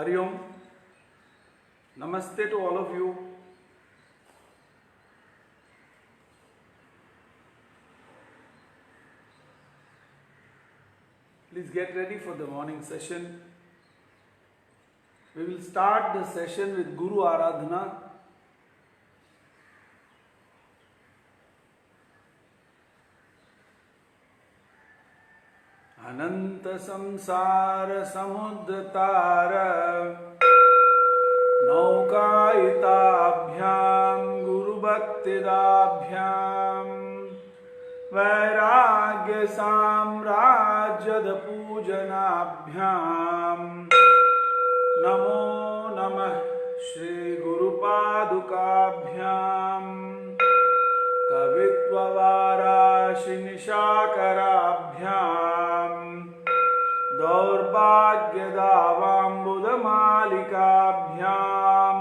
Hari Om. Namaste to all of you. Please get ready for the morning session. We will start the session with Guru Aradhana. अनंत संसार समुद्र तार नौकायिताभ्याम गुरु भक्तिदाभ्याम वैराग्य साम्राज्यद पूजनाभ्याम नमो नमः श्री गुरुपादुकाभ्याम कवित्ववाराशि निशाकराभ्याम दौर्भाग्यदावाम्बुदमालिकाभ्याम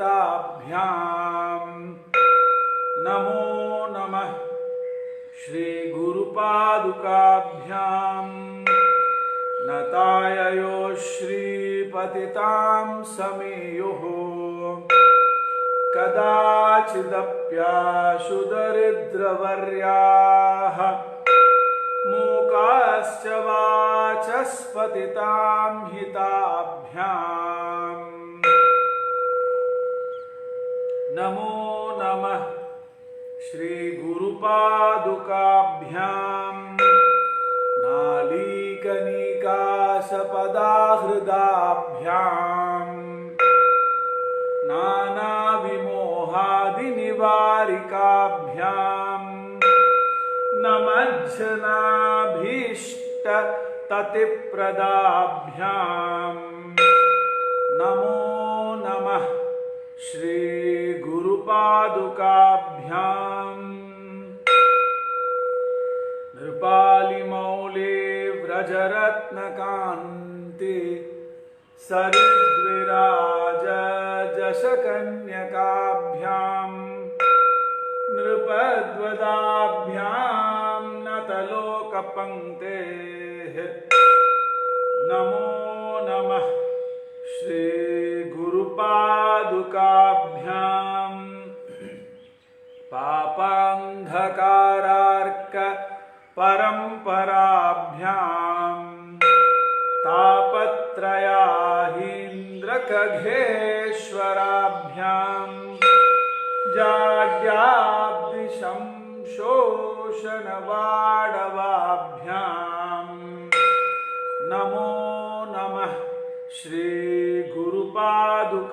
दूरीकृतानम्रविपत्तिताभ्याम नमो नमः श्री गुरुपादुकाभ्याम नताययो श्रीपतितां समेयुः कदाचिदप्याशु दरिद्रवर्याः मूकाश्च वाचस्पतितां हिताभ्याम् नमो नमः श्री गुरुपादुकाभ्याम् नालीकनिकासपदाहृदाभ्याम् नानाविमोहादिनिवारिकाभ्याम् नमज्जनाभीष्टततिप्रदाभ्याम् नमो नमः श्री गुरुपादुकाभ्याम् नृपालिमौले व्रजरत्नकान्ति सरिद्विराज जशकन्यकाभ्याम् नृपद्वदाभ्याम् नतलोकपङ्क्तेः नमो नमः श्री गुरुपादुकाभ्याम् पापान्धकारार्क परम्पराभ्याम् तापत्रयाहीन्द्रखगेश्वराभ्याम् जाड्याब्दिशं शोषणवाडवाभ्याम् नमो नमः श्री गुरुपादुकाभ्याम्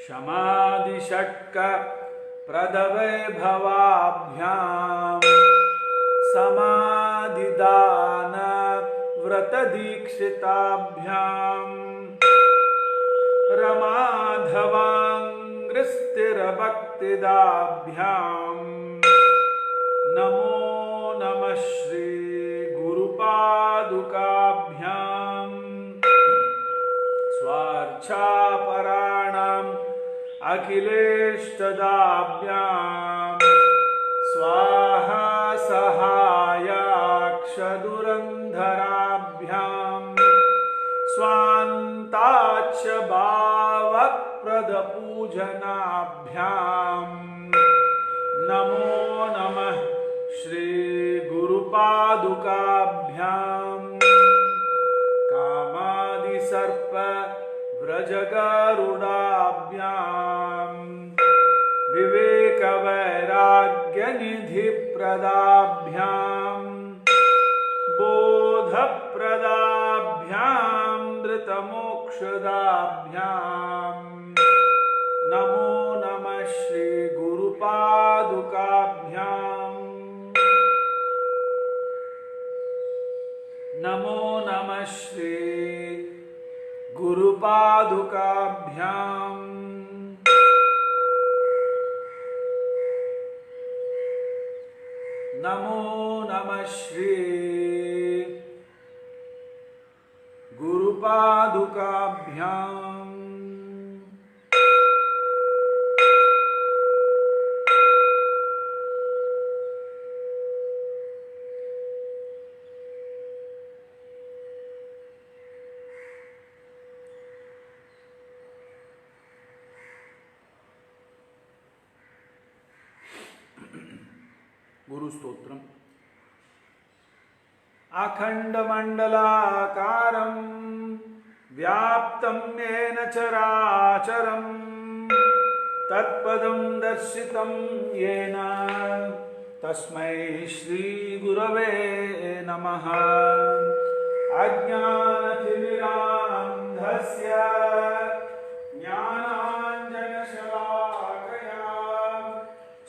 शमादिषट्क प्रदवैभवाभ्याम् समाधिदान व्रतदीक्षिताभ्याम् रमाधवाङ्घ्रिस्थिरभक्तिदाभ्याम् नमो नमः श्री गुरुपादुकाभ्याम् स्वार्चापराणाम् अखिलेष्टदाभ्याम् स्वाहा सहायाक्षदुरन्धराभ्याम् स्वान्ताच्च भावप्रदपूजनाभ्याम् नमो नमः श्री गुरुपादुकाभ्याम् कामादिसर्प व्रजगरुडाभ्याम् विवेकवैराग्यनिधिप्रदाभ्याम् बोधप्रदाभ्याम् धृतमोक्षदाभ्याम् नमो नमः श्री गुरुपादुकाभ्याम् नमो नमः श्री गुरुपादुकाभ्याम् नमो नमः श्री गुरुपादुकाभ्याम् गुरुस्तोत्रम्। अखण्डमण्डलाकारं व्याप्तं येन चराचरं तत्पदं दर्शितं येन तस्मै श्रीगुरवे नमः। अज्ञानतिमिरान्धस्य ज्ञानाञ्जनशलाकया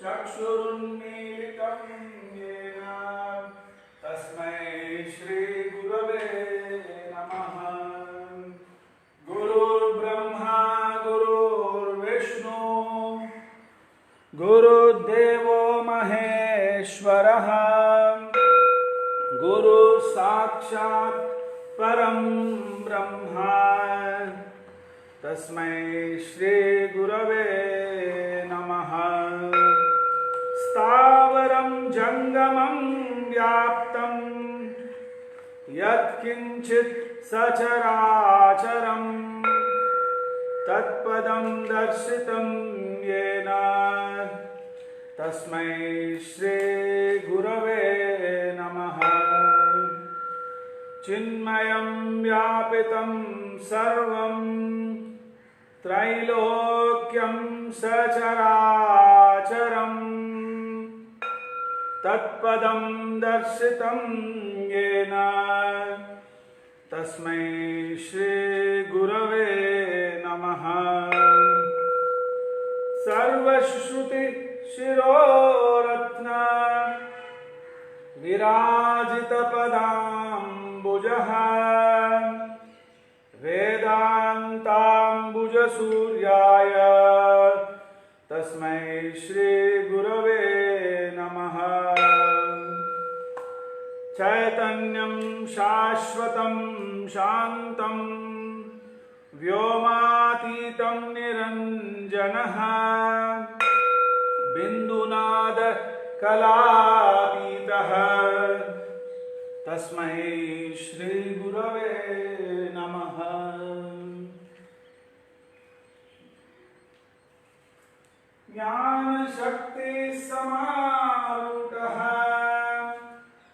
चक्षुरुन्मीलितं येन तस्मै श्रीगुरवे नमः। गुरुर्ब्रह्मा गुरुर्विष्णु गुरुर्देवो महेश्वरः गुरु साक्षात् परं ब्रह्मा तस्मै श्री गुरवे नमः। स्थावरं जंगमं व्याप्तं यत्किंचित् सचराचरं तत्पदं दर्शितं येन तस्मै श्री गुरवे नमः। चिन्मयं व्यापितं सर्वं त्रैलोक्यं सचराचरं तत्पदं दर्शितं येन तस्मै श्री गुरवे नमः। सर्वश्रुति शिरोरत्न विराजितपदाम्बुजः वेदान्ताम्बुजसूर्याय तस्मै श्रीगुरवे नमः। चैतन्यं शाश्वतं शान्तं व्योमातीतं निरञ्जनः बिन्दुनाद कलातीतः तस्मै श्रीगुरवे नमः। ज्ञानशक्ति समारूढः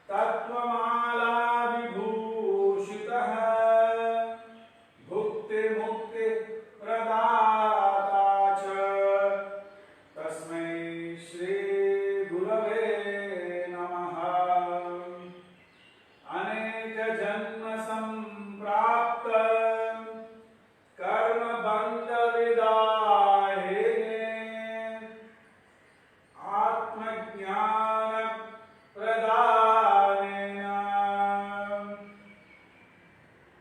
तत्त्वमाला विभूषितः भुक्तिमुक्ति प्रदाता च तस्मै श्री गुरवे नमः। अनेक जन्म संप्राप्त कर्म बंध विदाहिने आत्मज्ञान प्रदानेन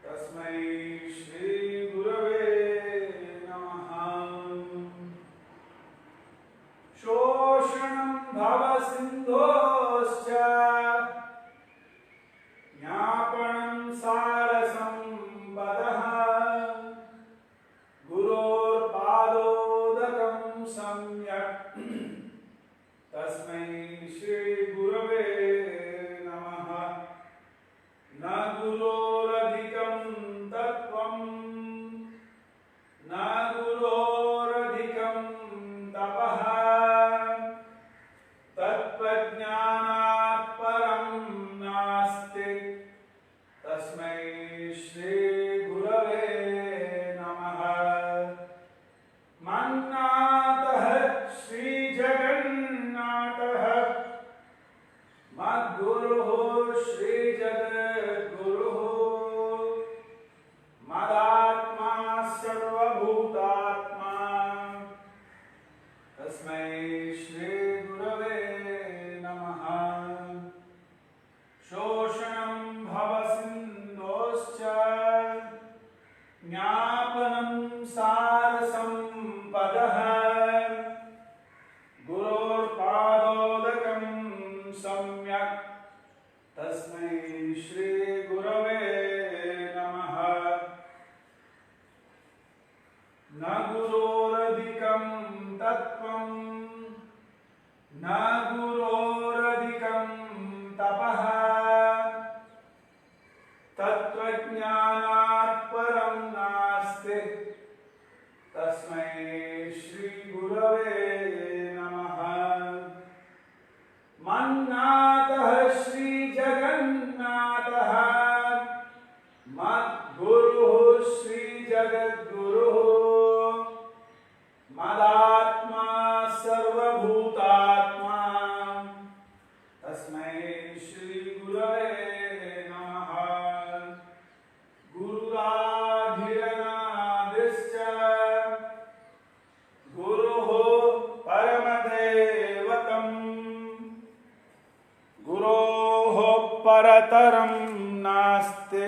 तस्मै श्री गुरवे नमः। शोषणं भवसिन्धोश्च ज्ञापनं सारसंपदः गुरोर्पादोदकं सम्यक् तस्मै श्रीगुरवे नमः। न गुरोरधिकं तत्त्वं न गुरोरधिकं तपः तत्त्वज्ञानात् परं नास्ति तस्मै श्रीगुरवे नमः। मन्नाथः श्रीजगन्नाथः मद्गुरुः श्रीजगद्गुरुः मदात्मा सर्वभूतात्मा तस्मै श्रीगुरवे नमः। शोषणं भवसिन्धोश्च नास्ति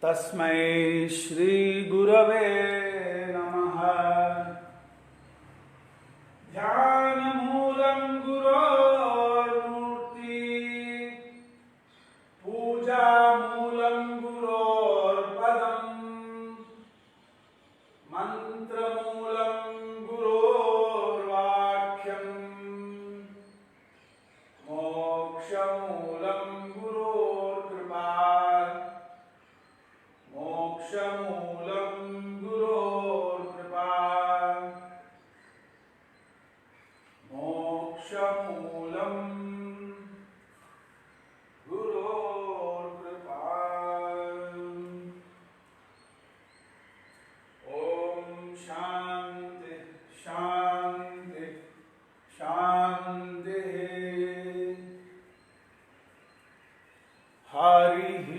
तस्मै श्री गुरवे नमः। ध्यानमूलं गुरोर्मूर्ति पूजामूलं गुरोर्पदम् मन्त्रमूलं गुरोर्वाक्यम् मोक्षमूलं गुरोर्कृपा मोक्षमूलं गुरोर्कृपा मोक्षमूलं गुरोर्कृपा। ॐ शान्ति शान्ति शान्तिः। हरिः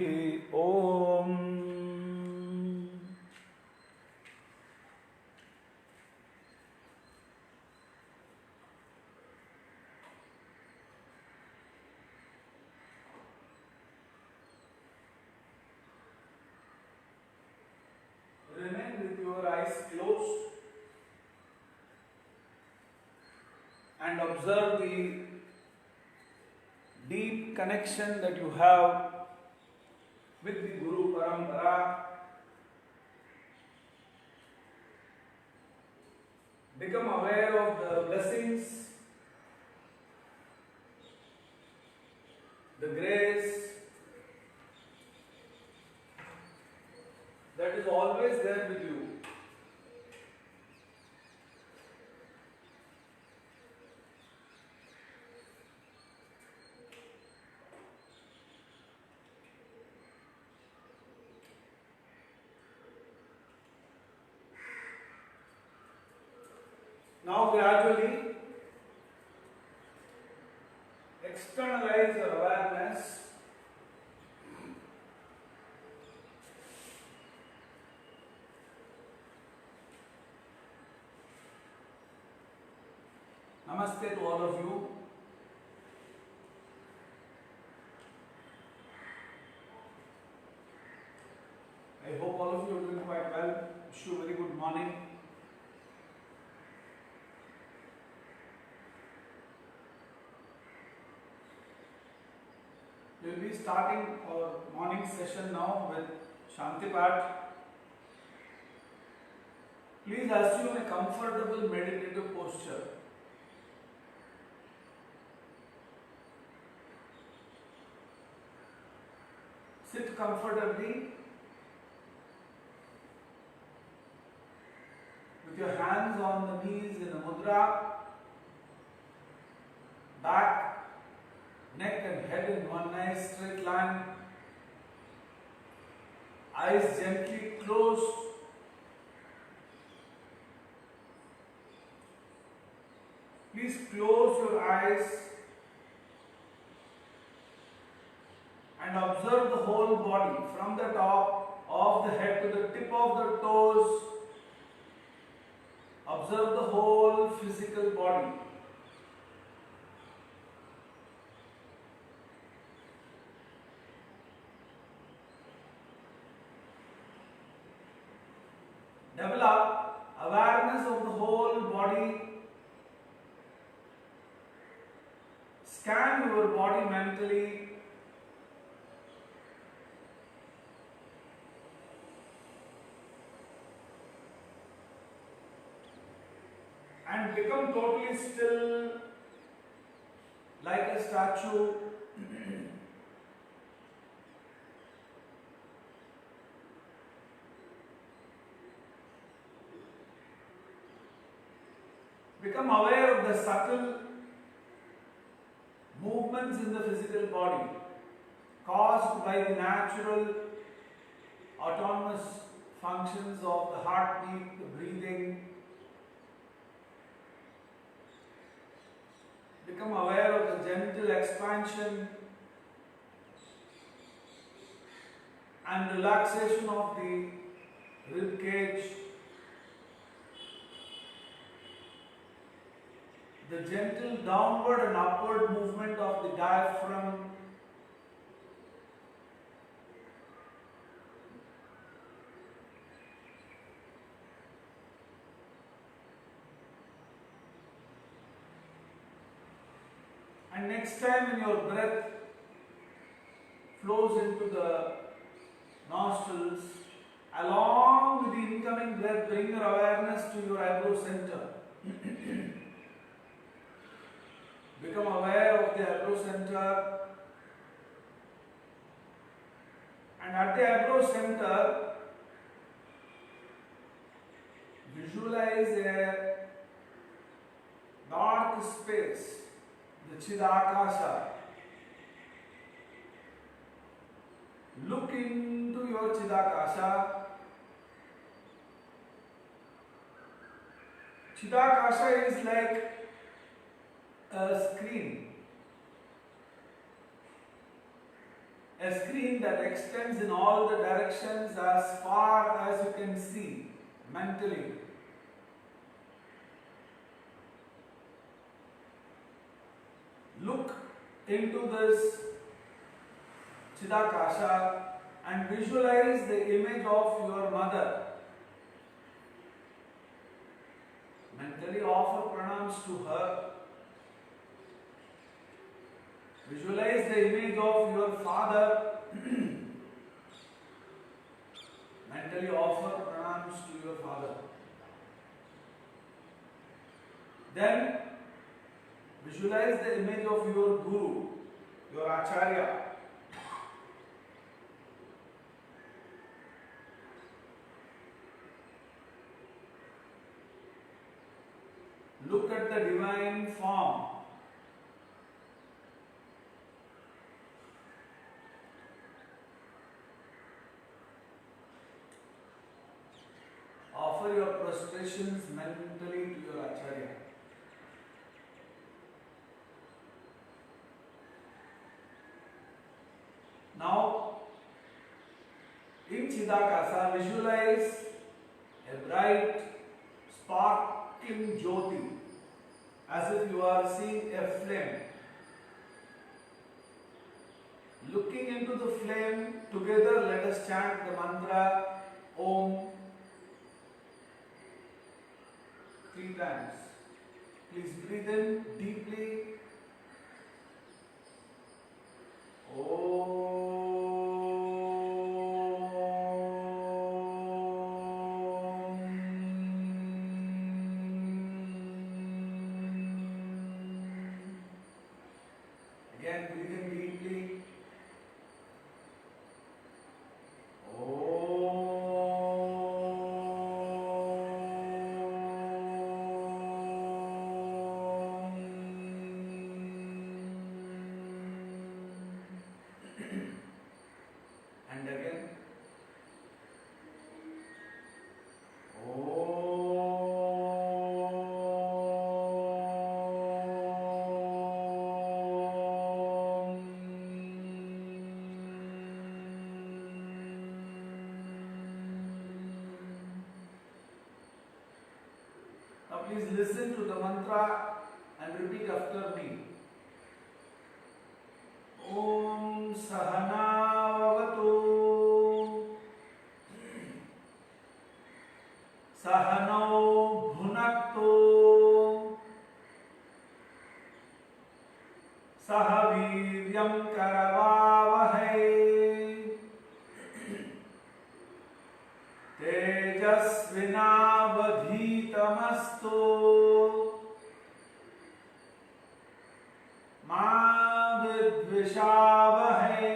ॐ। Remain with your eyes closed and observe the deep connection that you have with the Guru Parampara. Become aware of the blessings, the grace that is always there with you. Now gradually externalize your awareness Namaste to all of you. I hope all of you are doing quite well. Wish you a very good morning. We will be starting our morning session now with Shanti Path. Please assume a comfortable meditative posture. Sit comfortably with your hands on the knees in a mudra, back, neck and head in one nice straight line, eyes gently closed. Please close your eyes and observe the whole body from the top of the head to the tip of the toes. Observe the whole physical body. Develop awareness of the whole body. Scan your body mentally. And become totally still like a statue. Become aware of the subtle movements in the physical body caused by the natural autonomous functions of the heartbeat, the breathing. Become aware of the gentle expansion and relaxation of the rib cage, the gentle downward and upward movement of the diaphragm, And next time when your breath flows into the nostrils, along with the incoming breath, bring your awareness to your eyebrow center. Become aware of the eyebrow center, and at the eyebrow center, visualize a dark space, the Chidakasha. Look into your Chidakasha. Chidakasha is like a screen that extends in all the directions as far as you can see mentally. Look into this Chidakasha and visualize the image of your mother. Mentally offer pranams to her. Visualize the image of your father. Mentally offer pranams to your father. Then visualize the image of your guru, your acharya. Look at the divine form. Offer your prostrations mentally to your acharya. Now, in Chidakasha, visualize a bright, sparkling jyoti, as if you are seeing a flame. Looking into the flame, together let us chant the mantra Om 3 times. Please breathe in deeply. Om. Again, breathe in deeply. And again. Now please listen to the mantra and repeat after me. Om Sahanavavatu Sahanau Bhunaktu Sahaviryam Karavavahai Tejasvinavadhitamastu Ma Vidvishavahai.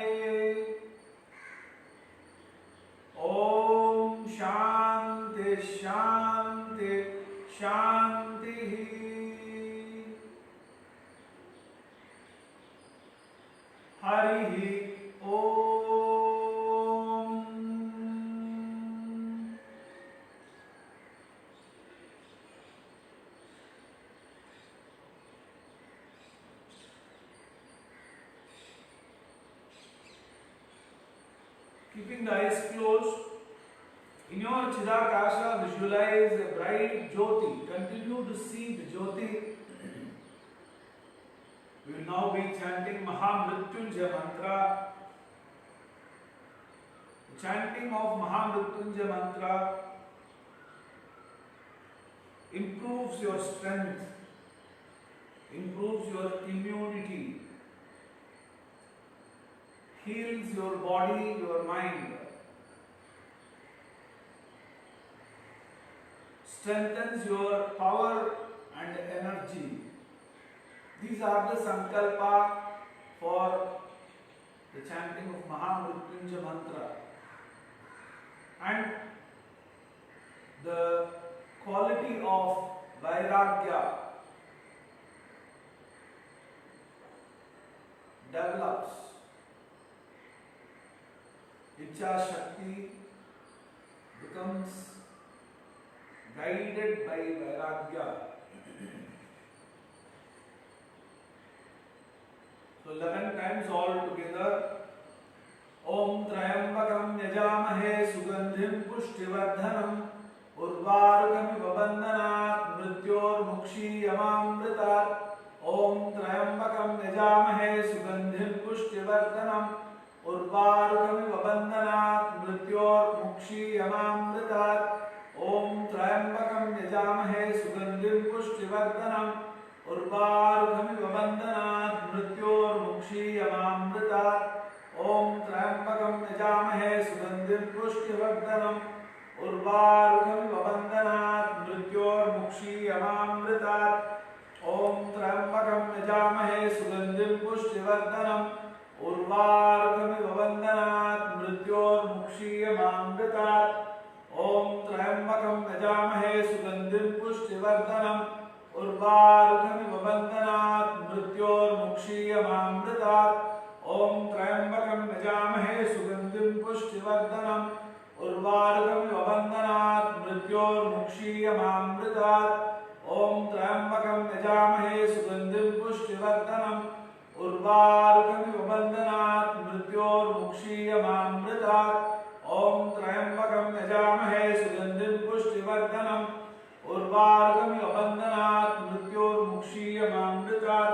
Om Shanti Shanti Shanti. Hari Om. Keeping the eyes closed, in your Chidakasha visualize a bright jyoti. Continue to see the jyoti. We will now be chanting Mahamrityunjaya mantra. The chanting of Mahamrityunjaya mantra improves your strength, improves your immunity, heals your body, your mind, strengthens your power and energy. These are the sankalpa for the chanting of Mahamrityunjaya mantra. And the quality of Vairagya develops. Ichha Shakti becomes guided by Vairagya. So 11 times all together. Om Trayambakam Yajamahe Sugandhim Pushtivardhanam Urvarukamiva Bandhanat Mrityor Mukshiyamamritat. Om Trayambakam Yajamahe Sugandhim Pushtivardhanam Urvarukamiva Bandhanat Mrityor Mukshiyamamritat. Om Trayambakam Yajamahe Sugandhim Pushtivardhanam Urvarukamiva Bandhanat Mrityor Mukshiyamamritat. Om Trayambakam Yajamahe Sugandhim Pushtivardhanam Urvarukamiva Bandhanat Mrityor Mukshiyamamritat. Om Trayambakam Yajamahe Sugandhim Pushtivardhanam Urvarukamiva Bandhanat Mrityor Mukshiyamamritat. Om Trayambakam Yajamahe Sugandhim Pushtivardhanam Urvarukamiva Bandhanat Mrityor Mukshiyamamritat. Om Trayambakam Yajamahe Sugandhim Pushtivardhanam Urvarukamiva Bandhanat Mrityor Mukshiyamamritat. Om Trayambakam Yajamahe Sugandhim Pushtivardhanam Urvarukamiva Bandhanat Mrityor Mukshiyamamritat. Om Trayambakam Yajamahe Sugandhim Pushtivardhanam Urvarukamiva Bandhanat Mrityor Mukshiyamamritat.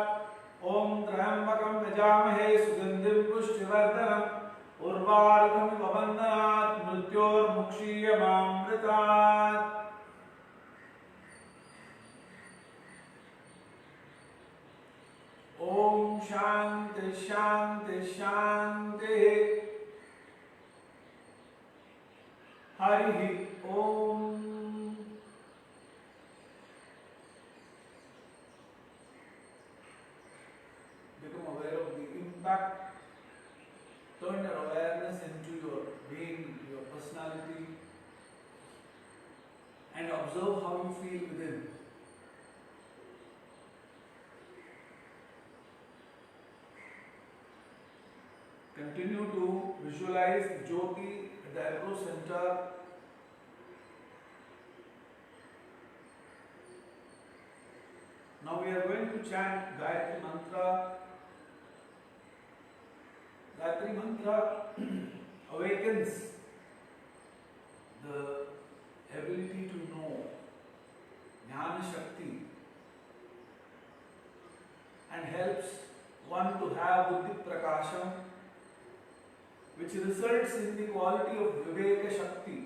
Om Trayambakam Yajamahe Sugandhim Pushtivardhanam Urvarukamiva Bandhanat Mrityor Mukshiyamamritat. Om Shanti Shanti Shanti. Hari Om. Become aware of the impact. Turn your awareness into your being, your personality, and observe how you feel within. Continue to visualize the Jyoti at the eyebrow center. Now we are going to chant Gayatri Mantra. Gayatri Mantra awakens the ability to know, Jnana Shakti, and helps one to have Buddhi Prakasham, which results in the quality of Viveka Shakti.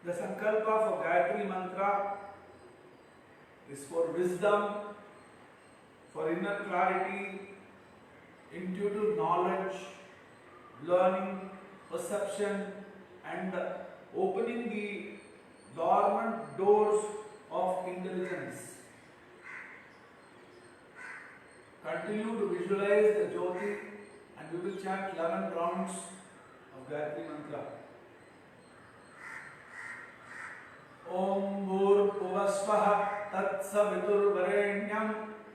The Sankalpa for Gayatri Mantra is for wisdom, for inner clarity, intuitive knowledge, learning, perception, and opening the dormant doors of intelligence. Continue to visualize the Jyoti, and we will chant 11 rounds of Gayatri Mantra. Om Bhurbhuvasvaha Tat Saviturvarenyam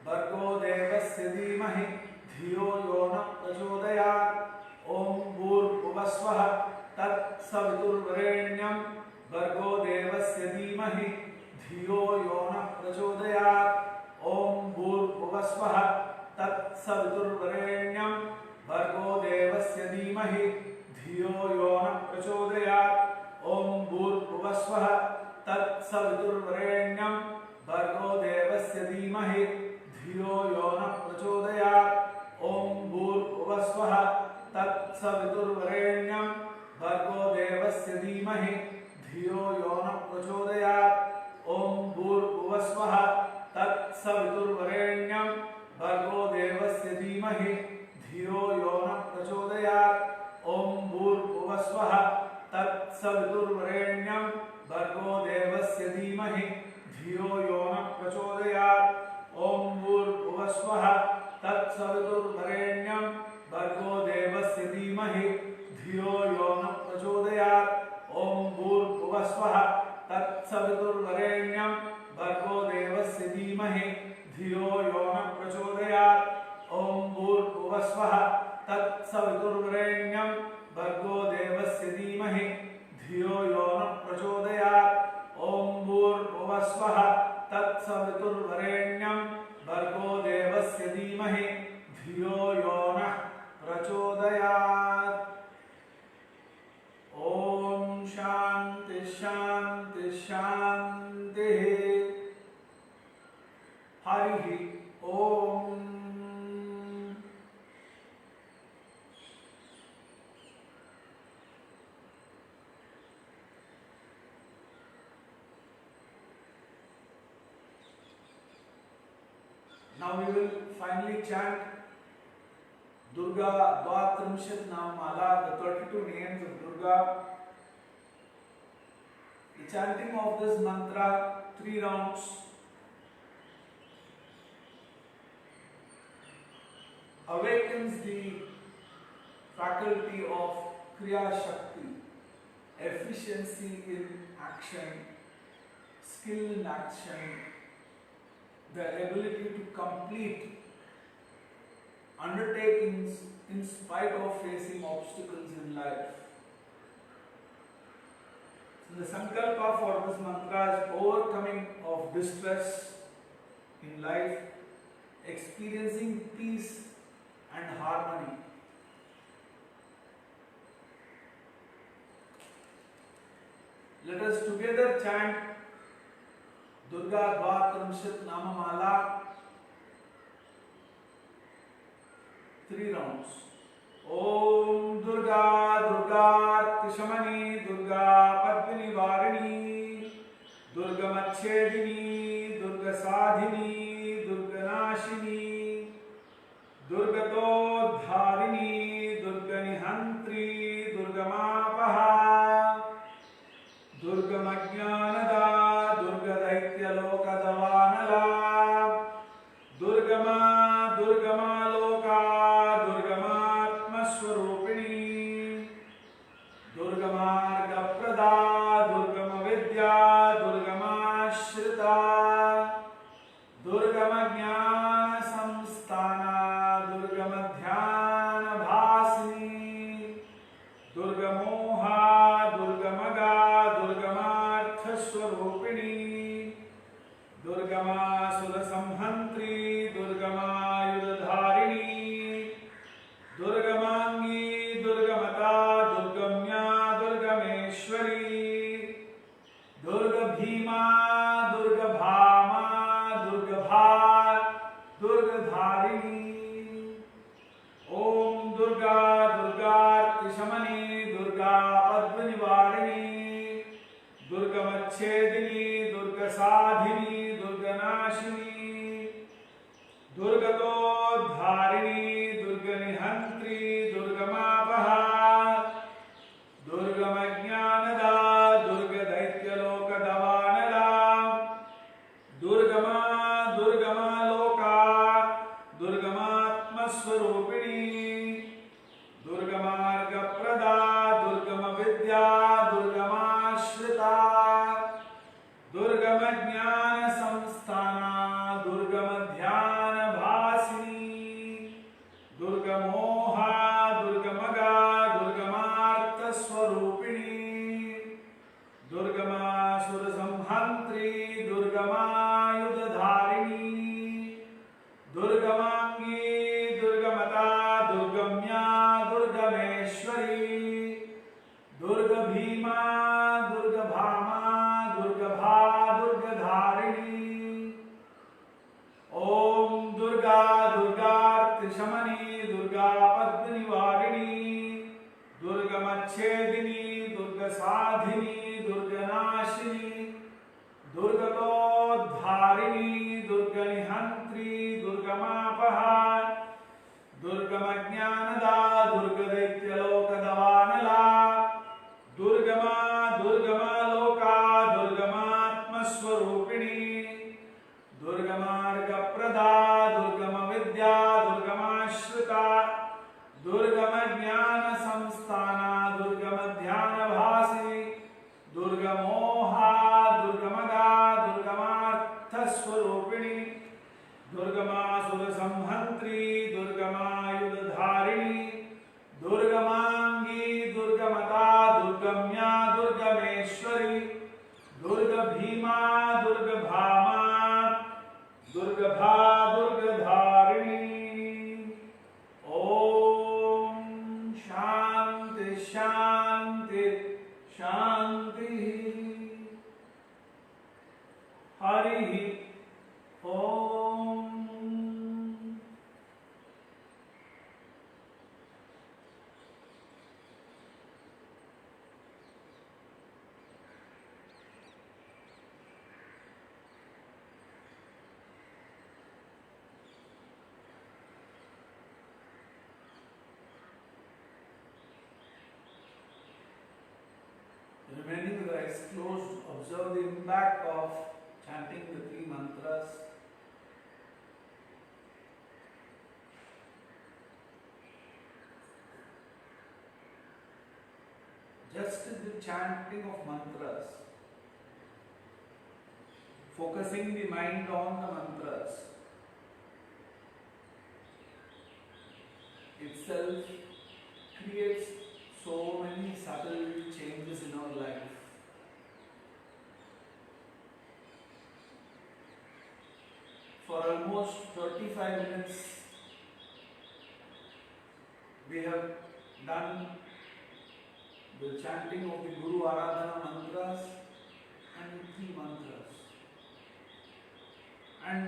Bhargo Devasya Dhimahi Dhiyo Yona Prachodayat. Om Bhurbhuvasvaha Tat Saviturvarenyam Bhargo Devasya Dhimahi Dhiyo Yona Prachodayat. Om Bhurbhuvasvaha Tat Saviturvarenyam Bhargo Devasya Dhimahi Dhiyo Yona Prachodayat. Om Bhurbhuvasvaha Tat Saviturvarenyam Bhargo Devasya Dhimahi Dhiyo Yona Prachodayat. Om Bhurbhuvasvaha Tat Saviturvarenyam Bhargo Devasya Dhimahi Dhiyo Yona Prachodayat. Om Bhurbhuvasvaha तत्सवितुर्वरेण्यं भर्गो देवस्य धीमहि धियो यो न प्रचोदयात् ओम भूर्भुवस्वः तत्सवितुर्वरेण्यं भर्गो देवस्य धीमहि धियो यो न प्रचोदयात् ओम भूर्भुवस्वः तत्सवितुर्वरेण्यं भर्गो देवस्य धीमहि धियो यो न प्रचोदयात् ओम भूर्भुवस्वः तत्सवितुर्वरेण्यं भर्गो देवस्य धीमहि धियो यो न प्रचोदयात् ओम भूर्भुवस्वः तत्सवितुर्वरेण्यं भर्गो देवस्य धीमहि धियो यो न प्रचोदयात् ओम भूर्भुवस्वः तत्सवितुर्वरेण्यं भर्गो देवस्य धीमहि धियो यो न प्रचोदयात्। ओम शांति शांति शांति। हरि ओम। Now we will finally chant Durga Dvatrimshat Namala, the 32 names of Durga. The chanting of this mantra 3 rounds. Awakens the faculty of Kriya Shakti, efficiency in action, skill in action, the ability to complete undertakings in spite of facing obstacles in life. So the sankalpa for this mantra is overcoming of distress in life, experiencing peace and harmony. Let us together chant Durga Dvatrimshat Namamala 3 rounds. Om Durga Durga Tishamani Durga Padmini Varini Durga Machedini Durga Sadhini Durga Nashini Durga Todharini Durga Nihantri Durga Mapaha Durga Majnanada Durga Daitya Loka Davanala Durgama Durgama Loka Durgamatma Swarupini Durgamarga Prada Durgama Vidya Durgama Shrita Durgama Jnana Samsthana Durgama Dhyana Bhasini Durga Moha Durgamaga Durgamartha Swarupini Durgama Sula Samhantri Durgama Yudharini Durgamangi Durgamata Durgamya Durgameshwari Durga Bhima Durga Bhama Durga Bha Durga Dharini Om Durga Durga Tishamani Durga Padmini Varini Durga Machedini Durga Sadhini Durga Nashini Durga Todharini Durga Nihantri Durga Mapaha Durga Majnanada Durga Daitya Loka Davanala Durgama Durgama Loka Durgamatma Swarupini Durgamarga Prada Durgama Vidya Durgama Shrita Durgama Jnana Samsthana Durgama Dhyana Bhasini Durga Moha Durgamaga Durgamartha Swarupini Durgama Sura Samhantri Durgama Yudharini Durgamangi Durgamata Durgamya Durgameshwari Durga Bhima Durga Bhama Durga Bha Durga Dharini Om Durga Durga Tishamani Durga Padmini Varini Durga Machedini Durga Sadhini Durga Nashini Durga Todharini Durga दुर्गमज्ञानदा दुर्गदैत्यलोकदवानला दुर्गमा दुर्गमा लोका दुर्गमात्मस्वरूपिणी दुर्गमार्गप्रदा दुर्गमविद्या दुर्गमाश्रिता दुर्गमज्ञानसंस्थाना दुर्गमध्यानभासिनी दुर्गमोहा दुर्गमगा दुर्गमार्थस्वरूपिणी दुर्गमासुरसंहन्त्री दुर्गमायुधधारिणी दुर्गमांगी दुर्गमता दुर्गम्या दुर्गमेश्वरी दुर्गभीमा दुर्गभामा दुर्गभा दुर्गधारिणी। ओम शांति शांति शांति। हरि ओम। Remaining with the eyes closed, observe the impact of chanting the three mantras. Just the chanting of mantras, focusing the mind on the mantras itself creates so many subtle changes in our life. For almost 35 minutes, we have done the chanting of the Guru Aradhana mantras and the three mantras. And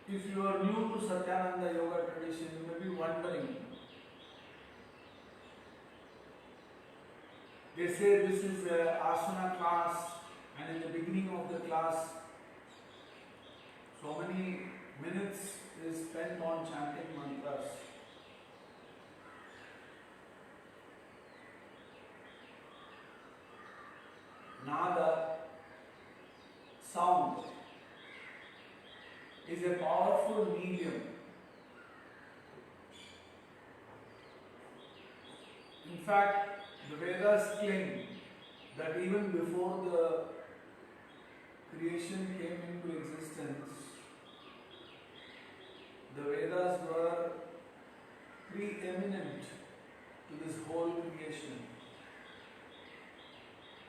if you are new to Satyananda Yoga tradition, you may be wondering. They say this is an asana class, and in the beginning of the class, so many minutes is spent on chanting mantras. Nada, sound, is a powerful medium. In fact, the Vedas claim that even before the creation came into existence, the Vedas were preeminent to this whole creation.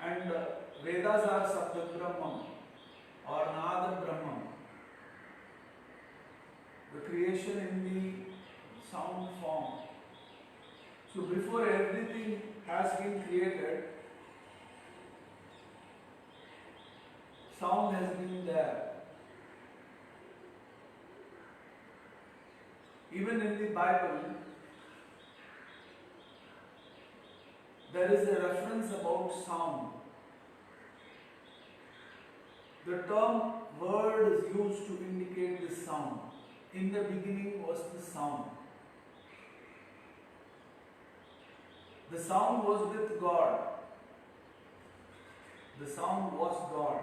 And Vedas are Sabda Brahman or Nada Brahman, the creation in the sound form. So before everything has been created, sound has been there. Even in the Bible, there is a reference about sound. The term word is used to indicate the sound. In the beginning was the sound. The sound was with God. The sound was God.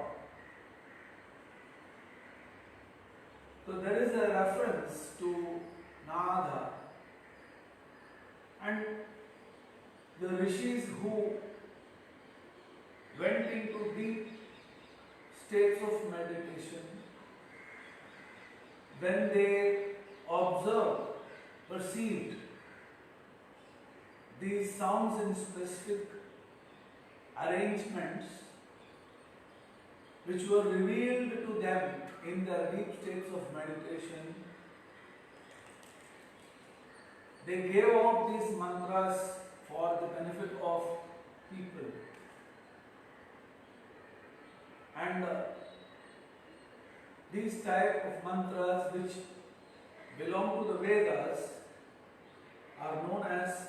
So there is a reference to Nada. And the rishis who went into deep states of meditation, when they observed, perceived these sounds in specific arrangements which were revealed to them in their deep states of meditation, they gave out these mantras for the benefit of people. And these type of mantras which belong to the Vedas are known as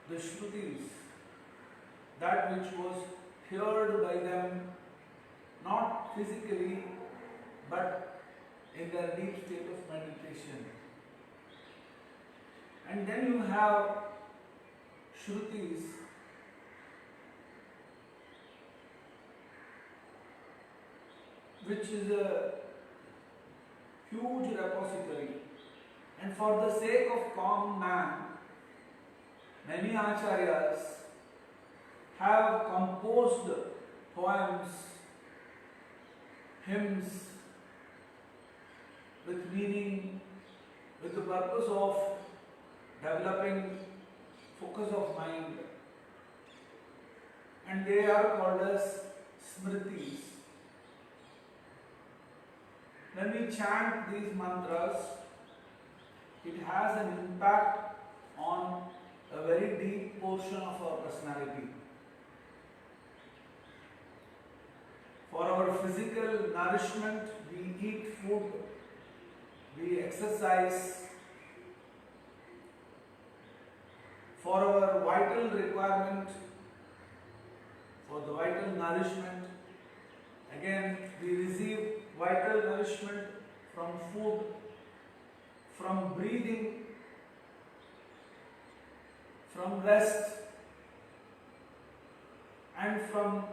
the Shrutis, that which was heard by them not physically but in their deep state of meditation. And then you have Shrutis, which is a huge repository. And for the sake of common man, many acharyas have composed poems, hymns with meaning, with the purpose of developing focus of mind, and they are called as smritis. When we chant these mantras, it has an impact on a very deep portion of our personality. For our physical nourishment, we eat food, we exercise. For our vital requirement, for the vital nourishment, again we receive vital nourishment from food, from breathing, from rest, and from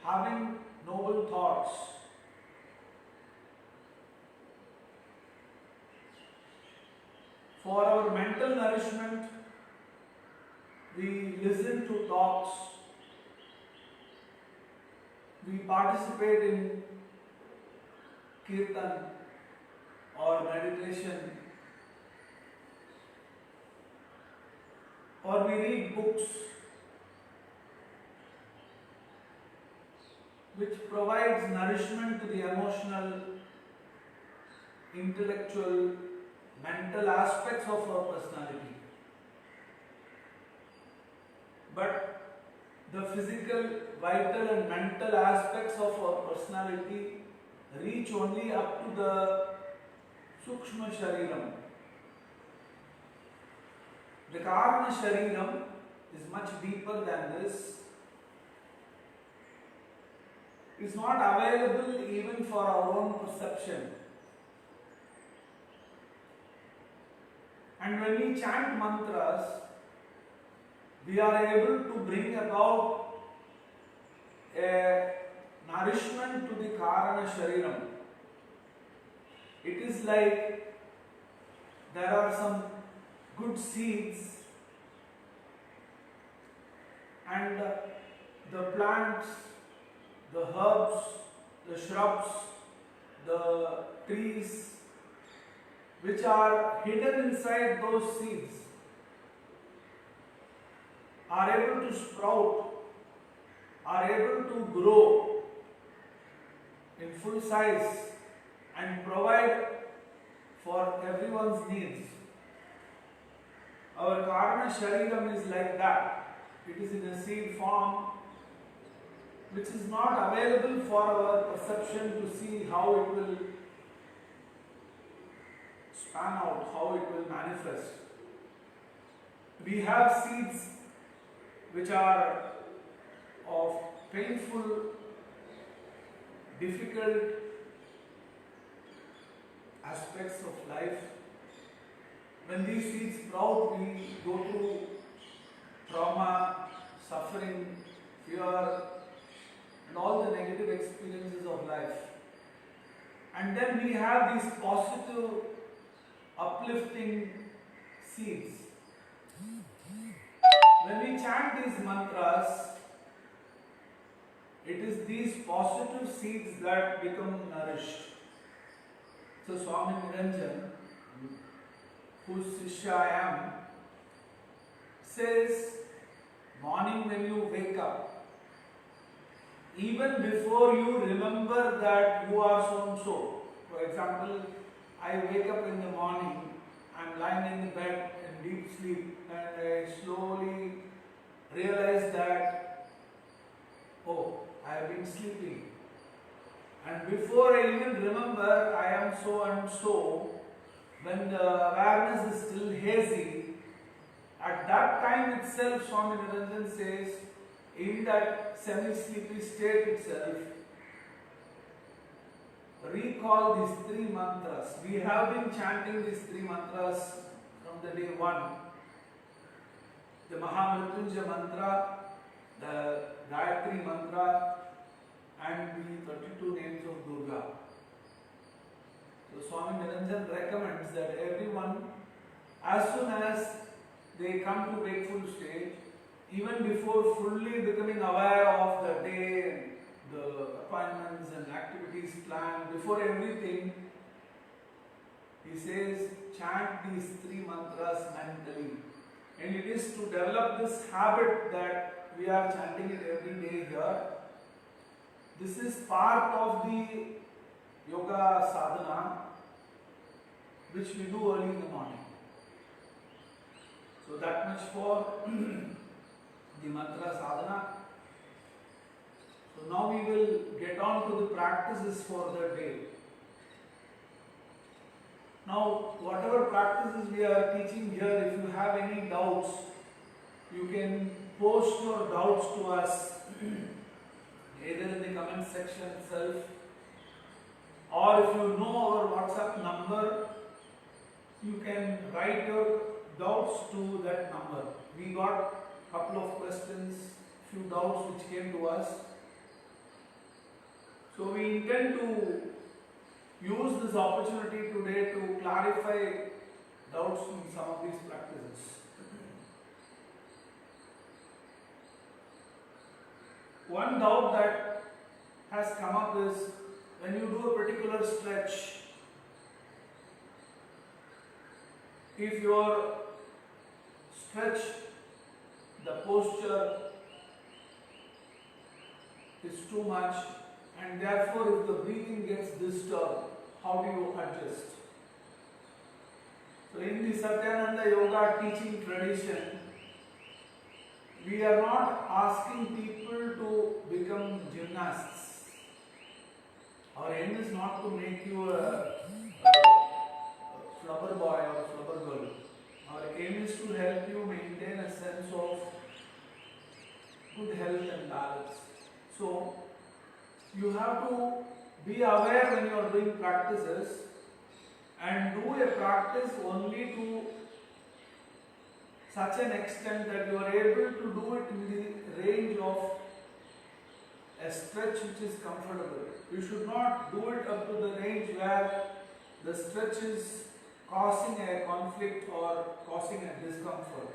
having noble thoughts. For our mental nourishment, we listen to talks, we participate in kirtan or meditation, or we read books which provides nourishment to the emotional, intellectual, mental aspects of our personality. But the physical, vital and mental aspects of our personality reach only up to the Sukshma Shariram. The Karana Shariram is much deeper than this. It's not available even for our own perception. And when we chant mantras, we are able to bring about a nourishment to the Karana Shariram. It is like there are some good seeds and the plants, the herbs, the shrubs, the trees which are hidden inside those seeds are able to sprout, are able to grow in full size and provide for everyone's needs. Our Karana Shariram is like that. It is in a seed form which is not available for our perception to see how it will span out, how it will manifest. We have seeds which are of painful, difficult aspects of life. When these seeds sprout, we go through trauma, suffering, fear, and all the negative experiences of life. And then we have these positive, uplifting seeds. When we chant these mantras, it is these positive seeds that become nourished. So Swami Niranjan, whose Shishya I am, says, morning when you wake up, even before you remember that you are so and so. For example, I wake up in the morning, I'm lying in the bed in deep sleep, and I slowly realize that, oh, I have been sleeping. And before I even remember I am so and so, when the awareness is still hazy, at that time itself, Swami Niranjan says, in that semi-sleepy state itself, recall these three mantras. We have been chanting these three mantras from the day one. The Mahamrityunjaya mantra, the Gayatri mantra, and the 32 names of Durga. So Swami Niranjan recommends that everyone, as soon as they come to wakeful stage, even before fully becoming aware of the day, the appointments and activities planned, before everything, he says, chant these three mantras mentally. And it is to develop this habit that we are chanting it every day here. This is part of the yoga sadhana which we do early in the morning. So that much for the mantra sadhana. So now we will get on to the practices for the day. Now, whatever practices we are teaching here, if you have any doubts, you can post your doubts to us either in the comment section itself, or if you know our WhatsApp number, you can write your doubts to that number. We got a couple of questions, few doubts which came to us. So we intend to use this opportunity today to clarify doubts in some of these practices. One doubt that has come up is when you do a particular stretch, if your stretch, the posture is too much, and therefore if the breathing gets disturbed, how do you adjust? So in the Satyananda Yoga teaching tradition, we are not asking people to become gymnasts. Our aim is not to make you a flubber boy or flubber girl. Our aim is to help you maintain a sense of good health and balance. So you have to be aware when you are doing practices and do a practice only to such an extent that you are able to do it in the range of a stretch which is comfortable. You should not do it up to the range where the stretch is causing a conflict or causing a discomfort.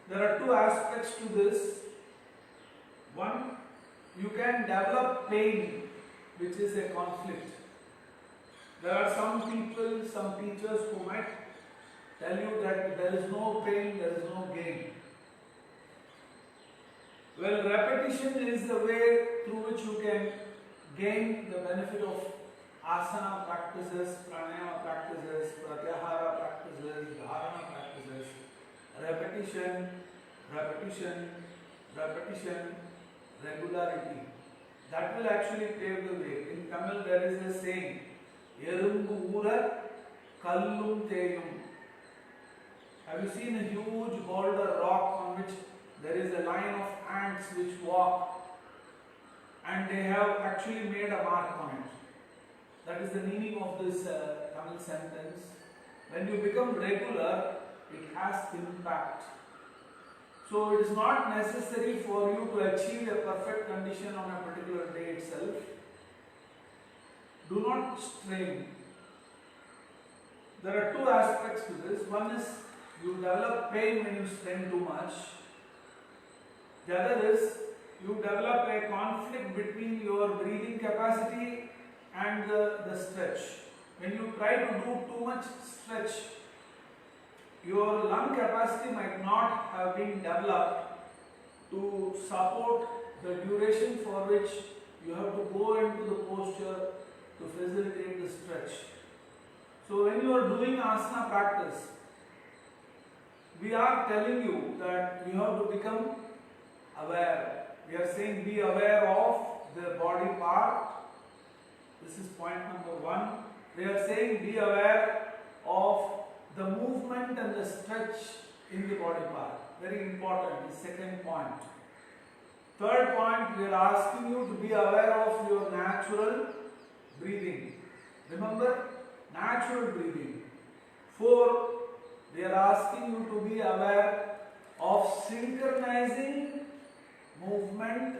There are two aspects to this. One, you can develop pain, which is a conflict. There are some people, some teachers who might tell you that there is no pain, there is no gain. Well, repetition is the way through which you can gain the benefit of asana practices, pranayama practices, pratyahara practices, dharana practices. Repetition, repetition, repetition, regularity. That will actually pave the way. In Tamil there is a saying, Erumbu Ura Kallum Theyum. Have you seen a huge boulder rock on which there is a line of ants which walk and they have actually made a mark on it? That is the meaning of this Tamil sentence. When you become regular, it has impact. So it is not necessary for you to achieve a perfect condition on a particular day itself. Do not strain. There are two aspects to this. One is you develop pain when you strain too much. The other is you develop a conflict between your breathing capacity and the stretch. When you try to do too much stretch, your lung capacity might not have been developed to support the duration for which you have to go into the posture to facilitate the stretch. So when you are doing asana practice, we are telling you that you have to become aware. We are saying be aware of the body part. This is point number one. We are saying be aware of the movement and the stretch in the body part. Very important, the second point. Third point, we are asking you to be aware of your natural breathing. Remember, natural breathing. 4, they are asking you to be aware of synchronizing movement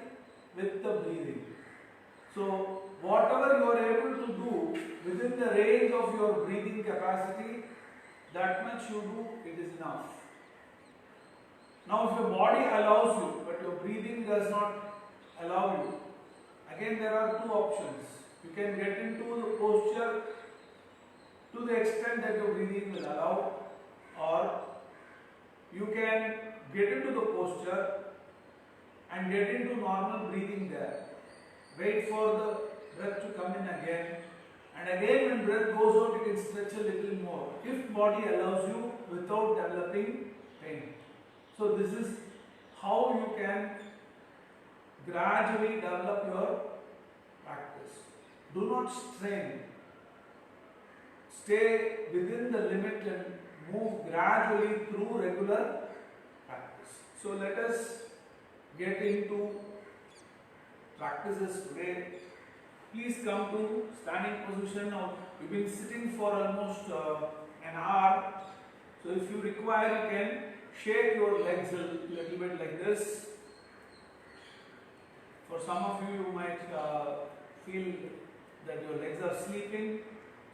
with the breathing. So, whatever you are able to do within the range of your breathing capacity, that much you do, it is enough. Now, if your body allows you, but your breathing does not allow you, again there are 2 options. You can get into the posture to the extent that your breathing will allow, or you can get into the posture and get into normal breathing there. Wait for the breath to come in again, and again when breath goes out you can stretch a little more if body allows you without developing pain. So this is how you can gradually develop your practice. Do not strain. Stay within the limit and move gradually through regular practice. So let us get into practices today. Please come to standing position. Now you've been sitting for almost an hour. So if you require, you can shake your legs a little bit like this. For some of you, you might feel that your legs are sleeping.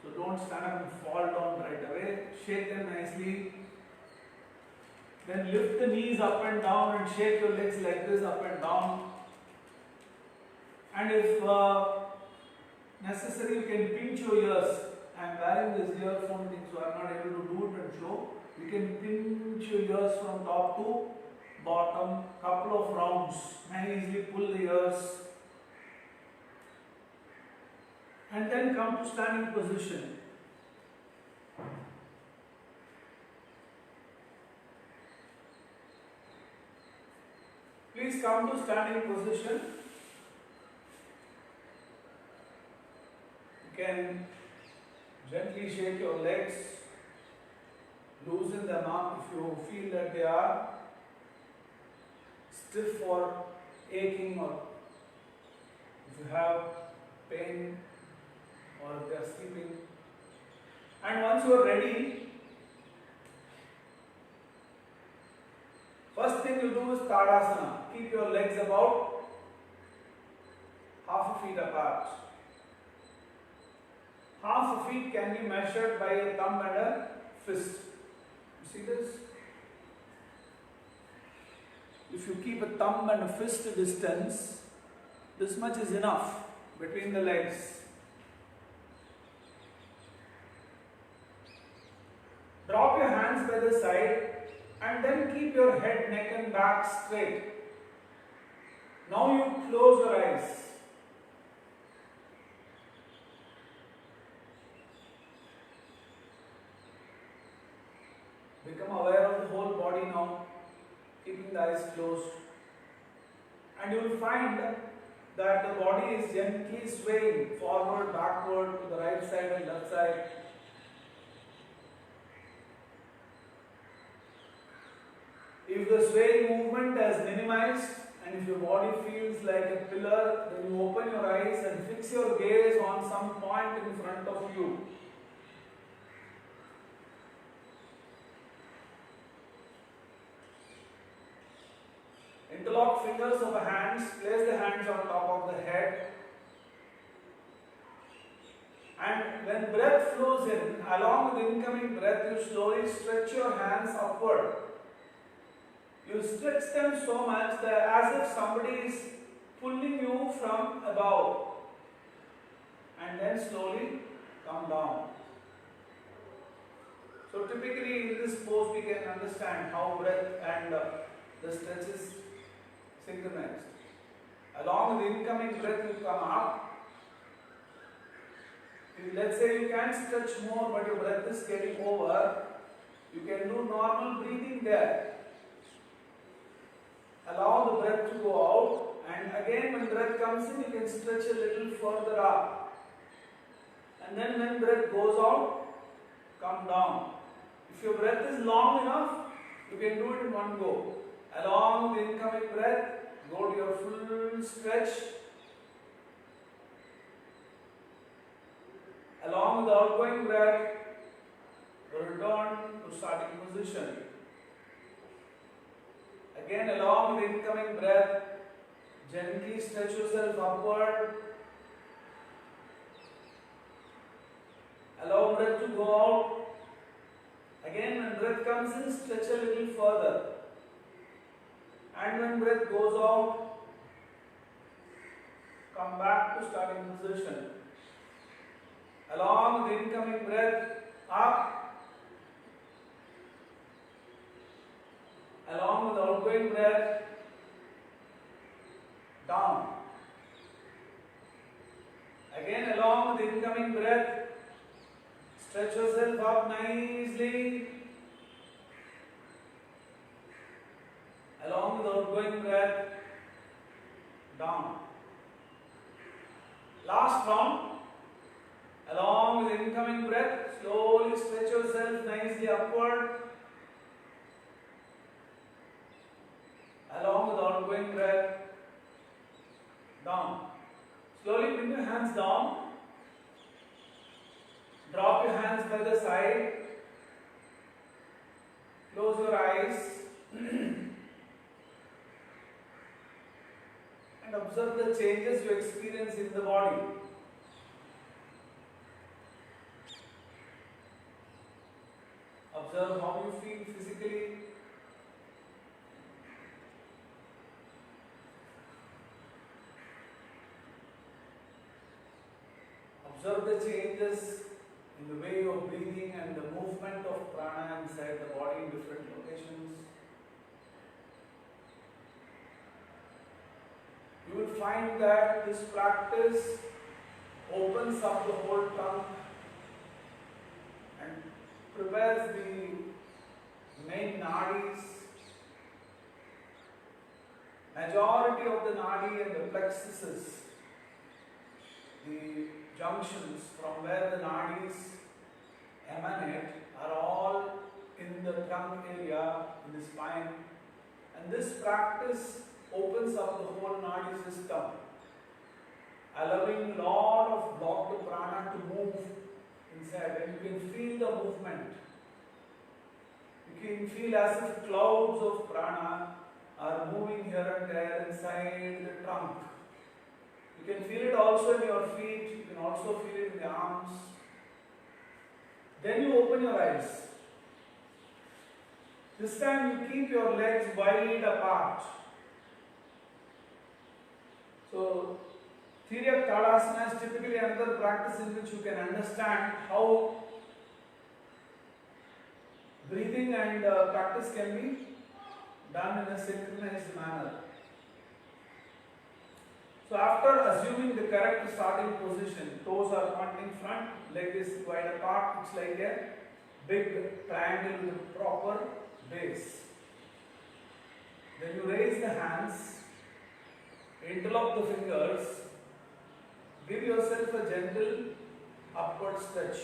So don't stand up and fall down right away. Shake them nicely. Then lift the knees up and down and shake your legs like this up and down. And if necessary, you can pinch your ears. I am wearing this earphone thing, so I am not able to do it and show. You can pinch your ears from top to bottom, couple of rounds, and easily pull the ears. And then come to standing position. Please come to standing position. You can gently shake your legs, loosen them up if you feel that they are stiff or aching, or if you have pain or if they are sleeping. And once you are ready, first thing you do is Tadasana. Keep your legs about half a feet apart. Half a feet can be measured by a thumb and a fist. You see this? If you keep a thumb and a fist distance, this much is enough between the legs. Drop your hands by the side and then keep your head, neck and back straight. Now you close your eyes. Become aware of the whole body now, keeping the eyes closed. And you will find that the body is gently swaying forward, backward, to the right side and left side. If the swaying movement has minimized and if your body feels like a pillar, then you open your eyes and fix your gaze on some point in front of you. Interlock fingers of the hands, place the hands on top of the head. And when breath flows in, along with incoming breath, you slowly stretch your hands upward. You stretch them so much that as if somebody is pulling you from above. And then slowly come down. So typically in this pose we can understand how breath and the stretch is synchronized. Along with the incoming breath you come up. If let's say you can stretch more but your breath is getting over, you can do normal breathing there. Allow the breath to go out, and again when breath comes in you can stretch a little further up. And then when breath goes out, come down. If your breath is long enough, you can do it in one go. Along the incoming breath, go to your full stretch. Along with the outgoing breath, return to starting position. Again, along with the incoming breath, gently stretch yourself upward. Allow breath to go out. Again, when breath comes in, stretch a little further. And when breath goes out, come back to starting position. Along with the incoming breath, up. Along with the outgoing breath, down. Again, along with the incoming breath, stretch yourself up nicely. Along with the outgoing breath, down. Last round. Along with the incoming breath, slowly stretch yourself nicely upward. Along with the outgoing breath, down. Slowly bring your hands down. Drop your hands by the side. Close your eyes. And observe the changes you experience in the body. Observe how you feel physically. Observe the changes in the way of breathing and the movement of prana inside the body in different locations. You will find that this practice opens up the whole trunk and prepares the main nadis. Majority of the nadi and the plexuses, the junctions from where the nadis emanate, are all in the trunk area, in the spine. And this practice opens up the whole nadi system, allowing a lot of blocked prana to move inside, and you can feel the movement. You can feel as if clouds of prana are moving here and there inside the trunk. You can feel it also in your feet, you can also feel it in the arms. Then you open your eyes. This time you keep your legs wide apart. So, theory of Tadasana is typically another practice in which you can understand how breathing and practice can be done in a synchronized manner. So after assuming the correct starting position, toes are pointing front, leg is wide apart, it's like a big triangle with a proper base. Then you raise the hands, interlock the fingers, give yourself a gentle upward stretch.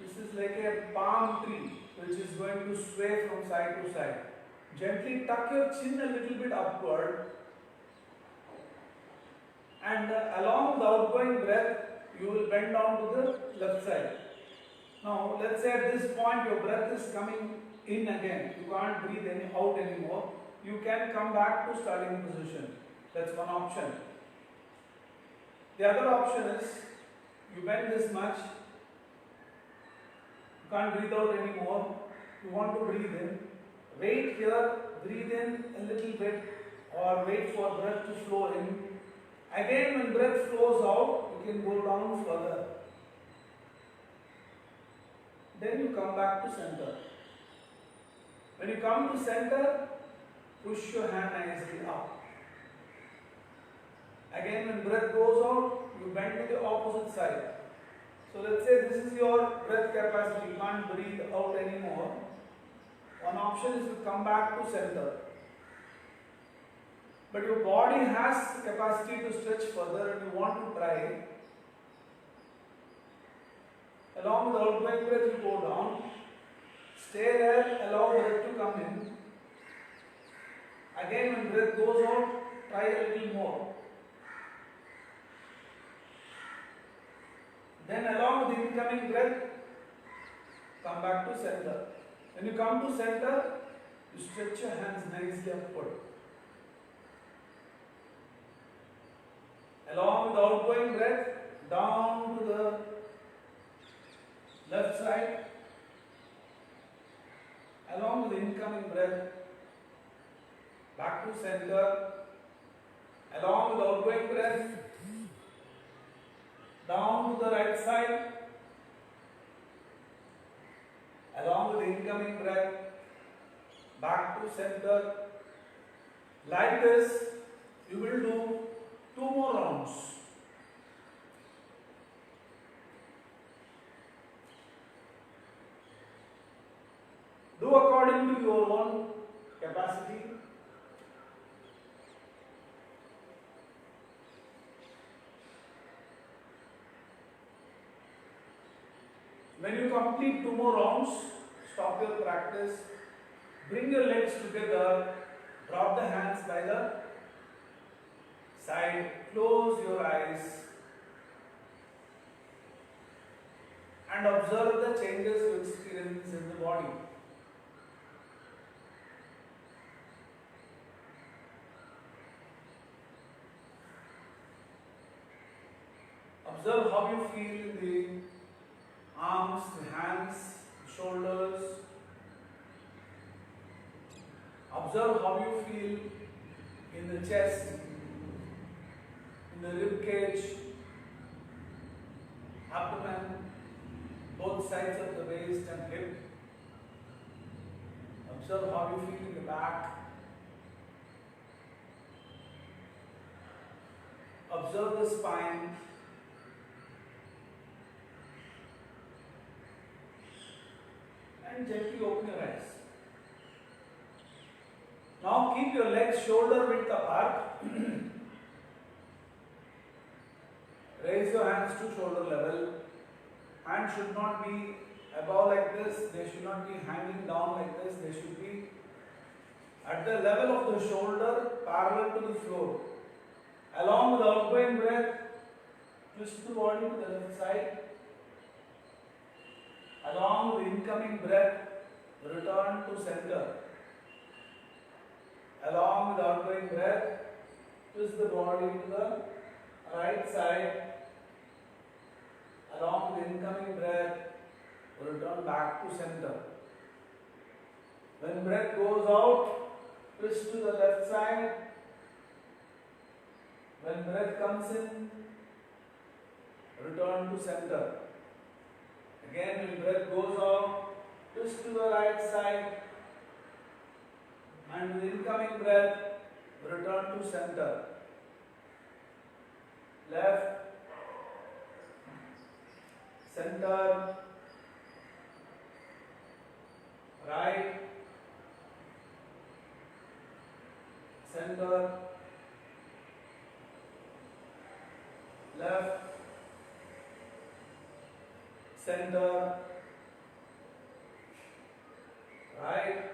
This is like a palm tree which is going to sway from side to side. Gently tuck your chin a little bit upward, and along the outgoing breath, you will bend down to the left side. Now, let's say at this point your breath is coming in again. You can't breathe out anymore. You can come back to starting position. That's one option. The other option is you bend this much. You can't breathe out anymore. You want to breathe in. Wait here, breathe in a little bit, or wait for breath to flow in. Again, when breath flows out, you can go down further. Then you come back to center. When you come to center, push your hand nicely up. Again, when breath goes out, you bend to the opposite side. So let's say this is your breath capacity, you can't breathe out anymore. One option is to come back to center. But your body has capacity to stretch further and you want to try. Along with the outgoing breath, you go down. Stay there, allow breath to come in. Again, when breath goes out, try a little more. Come back to center. When you come to center, you stretch your hands nicely upward. Along with the outgoing breath, down to the left side. Along with the incoming breath, back to center. Along with the outgoing breath, down to the right side. Along with the incoming breath, back to center. Like this, you will do 2 more rounds. Do according to your own capacity. When you complete 2 more rounds, stop your practice. Bring your legs together. Drop the hands by the side. Close your eyes. And observe the changes you experience in the body. Observe how you feel in the arms, the hands, the shoulders. Observe how you feel in the chest, in the rib cage, abdomen, both sides of the waist and hip. Observe how you feel in the back. Observe the spine. And gently open your eyes. Now keep your legs shoulder width apart. Raise your hands to shoulder level. Hands should not be above like this. They should not be hanging down like this. They should be at the level of the shoulder, parallel to the floor. Along with the outgoing breath, twist the body to the left side. Along with the incoming breath, return to center. Along with the outgoing breath, twist the body to the right side. Along with the incoming breath, return back to center. When breath goes out, twist to the left side. When breath comes in, return to center. Again, when breath goes out, twist to the right side. And with incoming breath, return to center. Left, center, right, center, left, center, right,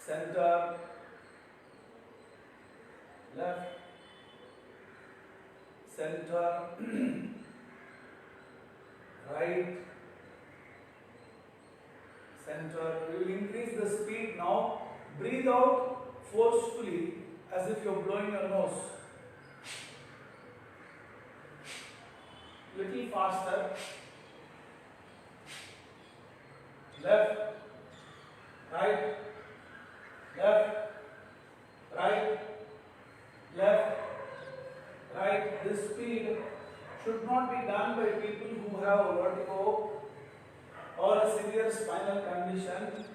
center, left, center, right, center. We will increase the speed now. Breathe out forcefully as if you are blowing your nose. Little faster. Left, right, left, right, left, right. This speed should not be done by people who have vertigo or a severe spinal condition.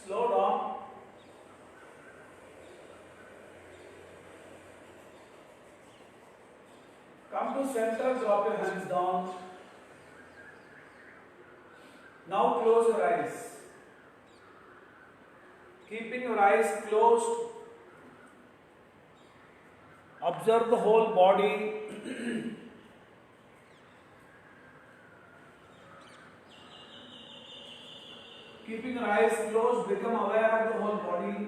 Slow down. Come to center, drop your hands down. Now close your eyes. Keep Keeping your eyes closed, observe the whole body. Keeping your eyes closed, become aware of the whole body.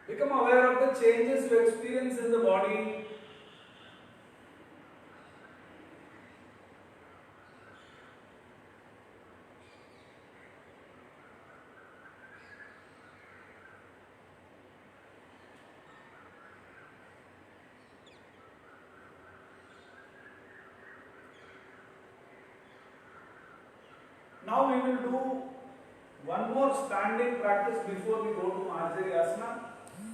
Become aware of the changes you experience in the body. Now we will do one more standing practice before we go to Marjariyasana.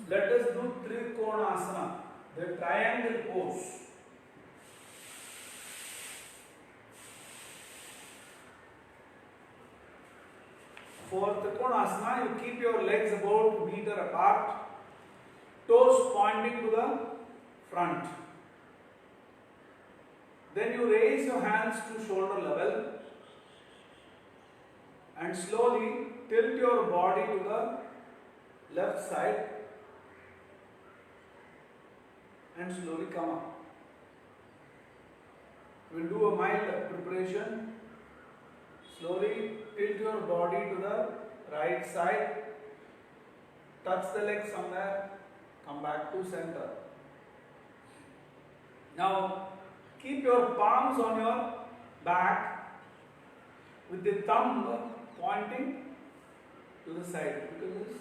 Let us do Trikonasana, the triangle pose. For Trikonasana, you keep your legs about a meter apart, toes pointing to the front. Then you raise your hands to shoulder level and slowly tilt your body to the left side and slowly come up. We will do a mild preparation. Slowly tilt your body to the right side, touch the leg somewhere, come back to center. Now keep your palms on your back with the thumb pointing to the side. Look at this.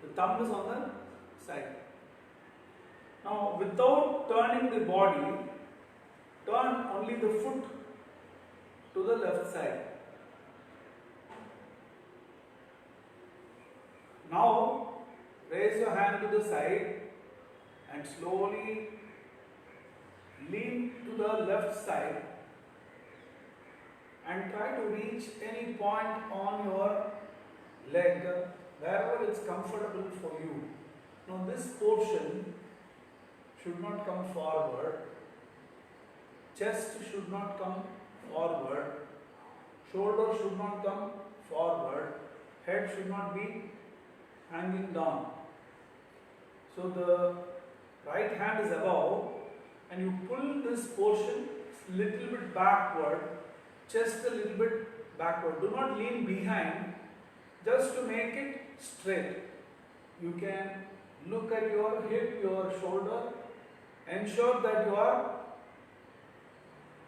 The thumb is on the side. Now without turning the body, turn only the foot to the left side. Now raise your hand to the side and slowly lean to the left side and try to reach any point on your leg wherever it's comfortable for you. Now this portion should not come forward, chest should not come forward, shoulder should not come forward, head should not be hanging down. So the right hand is above and you pull this portion little bit backward, chest a little bit backward. Do not lean behind, just to make it straight. You can look at your hip, your shoulder, ensure that you are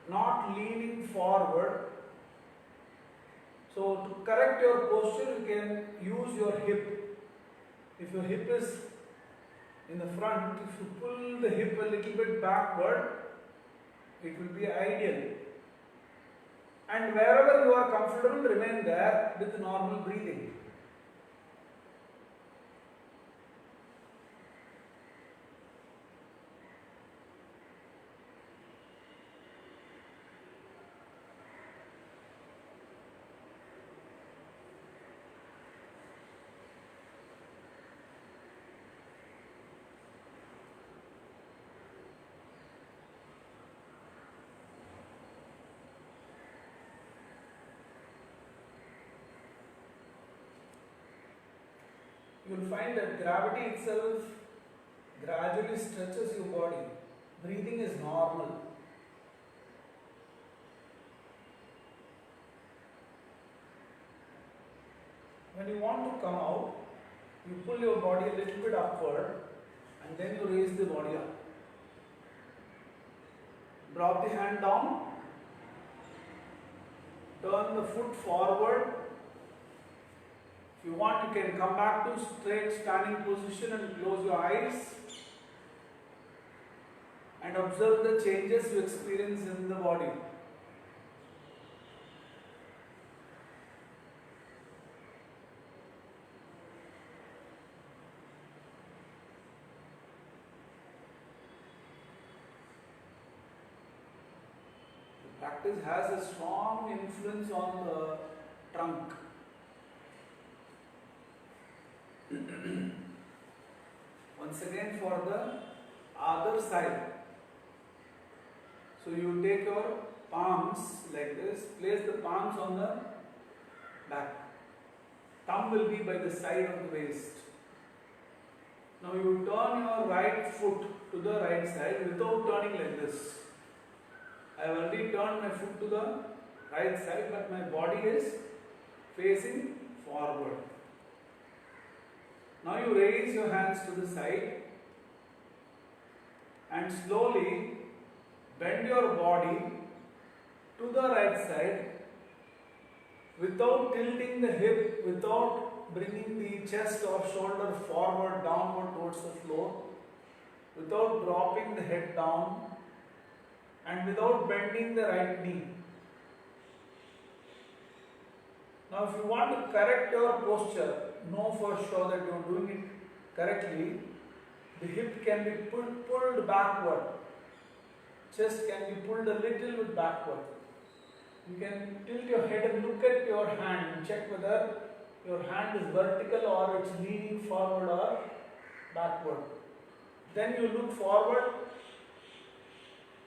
not leaning forward. So to correct your posture, you can use your hip. If your hip is in the front, if you pull the hip a little bit backward, it will be ideal. And wherever you are comfortable, remain there with normal breathing. You will find that gravity itself gradually stretches your body. Breathing is normal. When you want to come out, you pull your body a little bit upward and then you raise the body up. Drop the hand down, turn the foot forward. If you want, you can come back to straight standing position and close your eyes and observe the changes you experience in the body. The practice has a strong influence on the trunk. Once again for the other side. So you take your palms like this, place the palms on the back. Thumb will be by the side of the waist. Now you turn your right foot to the right side without turning like this. I have already turned my foot to the right side, but my body is facing forward. Now you raise your hands to the side and slowly bend your body to the right side without tilting the hip, without bringing the chest or shoulder forward, downward towards the floor, without dropping the head down, and without bending the right knee. Now if you want to correct your posture, know for sure that you are doing it correctly, the hip can be pulled backward, chest can be pulled a little bit backward. You can tilt your head and look at your hand and check whether your hand is vertical or it's leaning forward or backward. Then you look forward,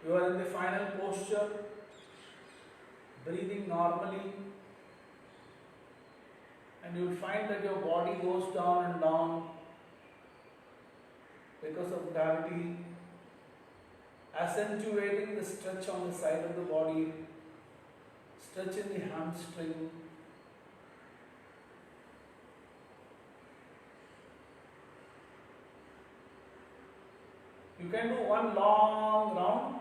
you are in the final posture, breathing normally, and you will find that your body goes down and down because of gravity, accentuating the stretch on the side of the body, stretching the hamstring. You can do one long round,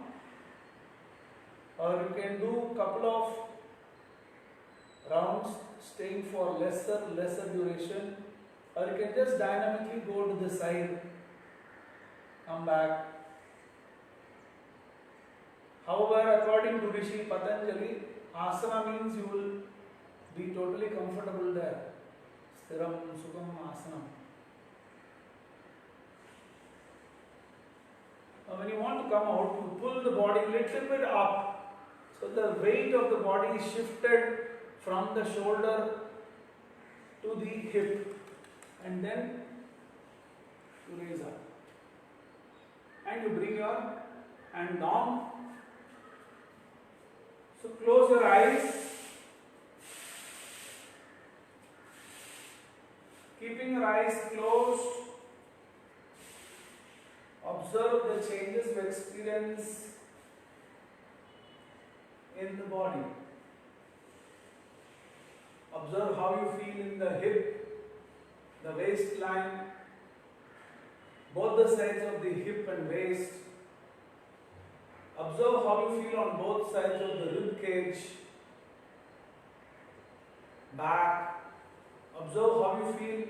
or you can do a couple of rounds staying for lesser duration, or you can just dynamically go to the side, come back. However, according to Rishi Patanjali, asana means you will be totally comfortable there. Sthiram Sukham Asanam. Now when you want to come out, you pull the body a little bit up, so the weight of the body is shifted from the shoulder to the hip, and then you raise up. And you bring your hand down. So close your eyes, keeping your eyes closed. Observe the changes you experience in the body. Observe how you feel in the hip, the waistline, both the sides of the hip and waist. Observe how you feel on both sides of the rib cage, back. Observe how you feel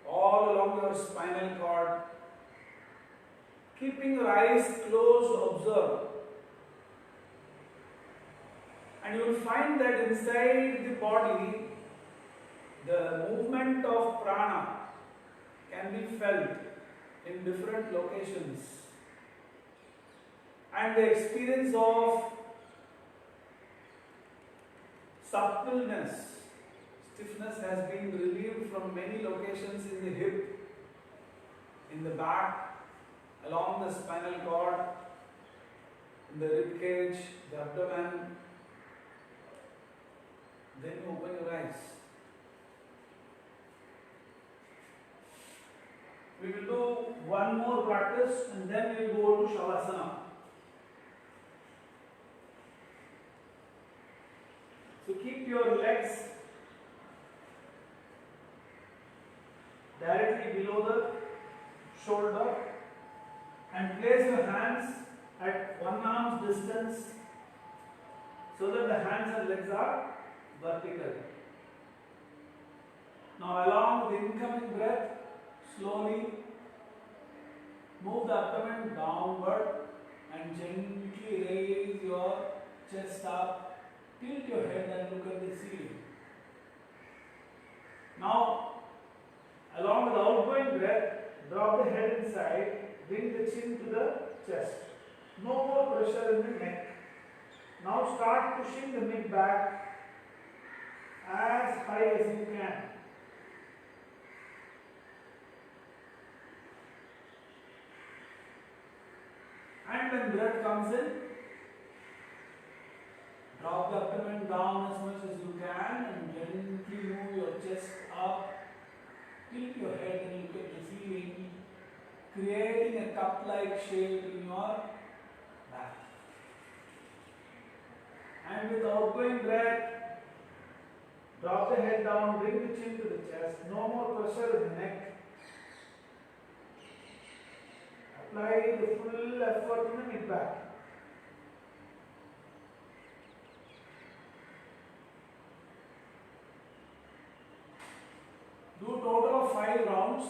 all along your spinal cord. Keeping your eyes closed, observe. And you will find that inside the body, the movement of prana can be felt in different locations. And the experience of suppleness, stiffness has been relieved from many locations in the hip, in the back, along the spinal cord, in the rib cage, the abdomen. Then you open your eyes. We will do one more practice and then we will go to Shavasana. So keep your legs directly below the shoulder and place your hands at one arm's distance so that the hands and legs are vertical. Now along with the incoming breath, slowly move the abdomen downward and gently raise your chest up. Tilt your head and look at the ceiling. Now, along with the outgoing breath, drop the head inside, bring the chin to the chest. No more pressure in the neck. Now start pushing the neck back as high as you can. And when breath comes in, drop the abdomen down as much as you can and gently move your chest up. Tilt your head and look at the ceiling, creating a cup-like shape in your back. And with outgoing breath, drop the head down, bring the chin to the chest. No more pressure in the neck. Apply the full effort in the mid-back. Do a total of 5 rounds.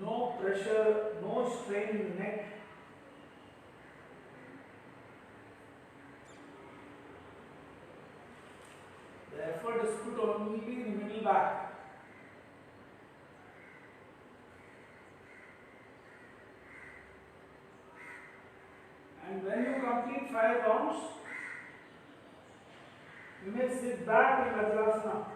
No pressure, no strain in the neck. The effort is put only in the middle back. And when you complete 5 rounds, you may sit back in Vajrasana.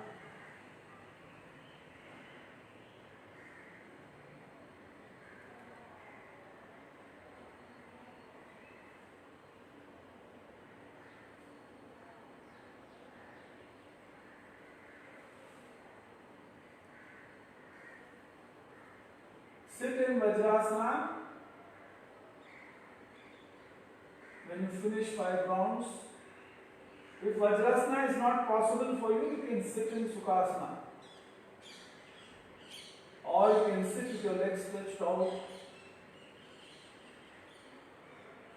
Sit in Vajrasana. When you finish 5 rounds, if Vajrasana is not possible for you, you can sit in Sukhasana. Or you can sit with your legs stretched out.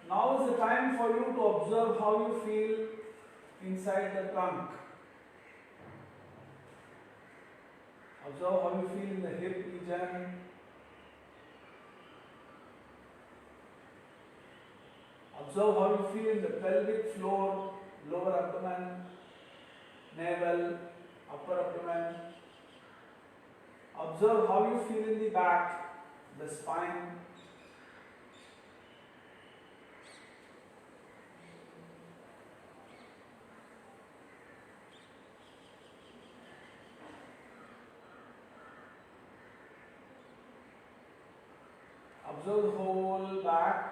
Now is the time for you to observe how you feel inside the trunk. Observe how you feel in the hip region. Observe how you feel in the pelvic floor, lower abdomen, navel, upper abdomen. Observe how you feel in the back, the spine. Observe the whole back.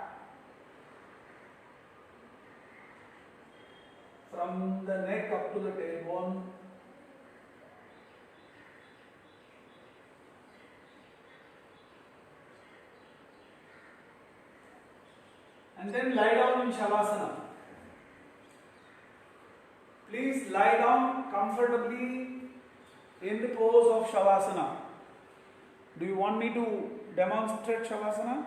From the neck up to the tailbone. And then lie down in Shavasana. Please lie down comfortably in the pose of Shavasana. Do you want me to demonstrate Shavasana?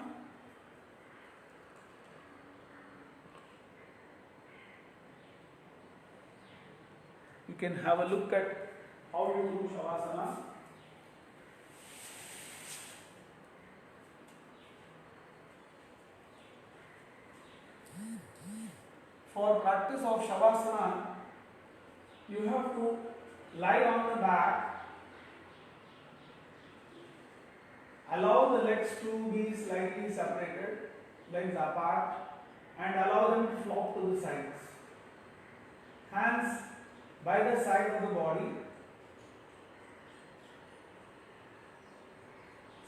You can have a look at how you do Shavasana. For practice of Shavasana, you have to lie on the back, allow the legs to be slightly separated, legs apart, and allow them to flop to the sides. Hands by the side of the body,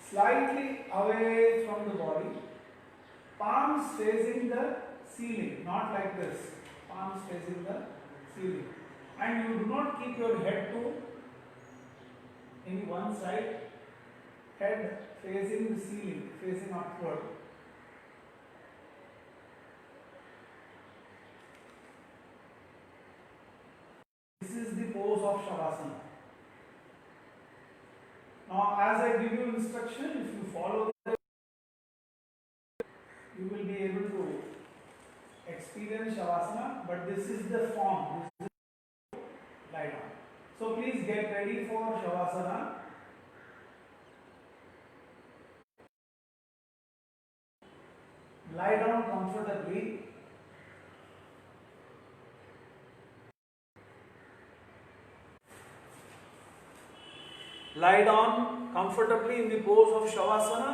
slightly away from the body, palms facing the ceiling, not like this, palms facing the ceiling. And you do not keep your head to any one side, head facing the ceiling, facing upward. This is the pose of Shavasana. Now, as I give you instruction, if you follow that, you will be able to experience Shavasana, but this is the form, this is lie down. So please get ready for Shavasana. Lie down comfortably. Lie down comfortably in the pose of Shavasana.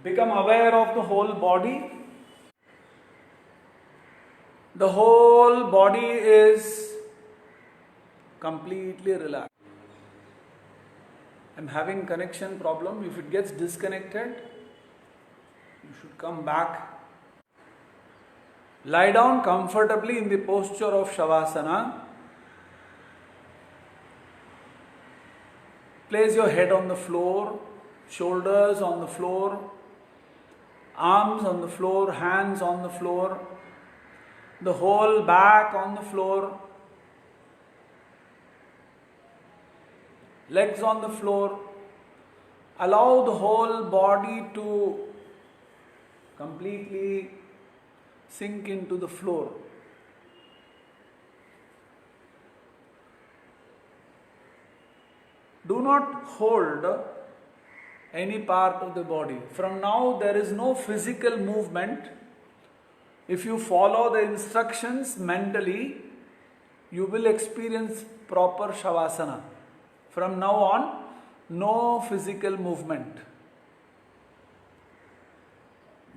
Become aware of the whole body. The whole body is completely relaxed. I'm having connection problem. If it gets disconnected, you should come back. Lie down comfortably in the posture of Shavasana. Place your head on the floor, shoulders on the floor, arms on the floor, hands on the floor, the whole back on the floor, legs on the floor. Allow the whole body to completely sink into the floor. Do not hold any part of the body. From now, there is no physical movement. If you follow the instructions mentally, you will experience proper Shavasana. From now on, no physical movement.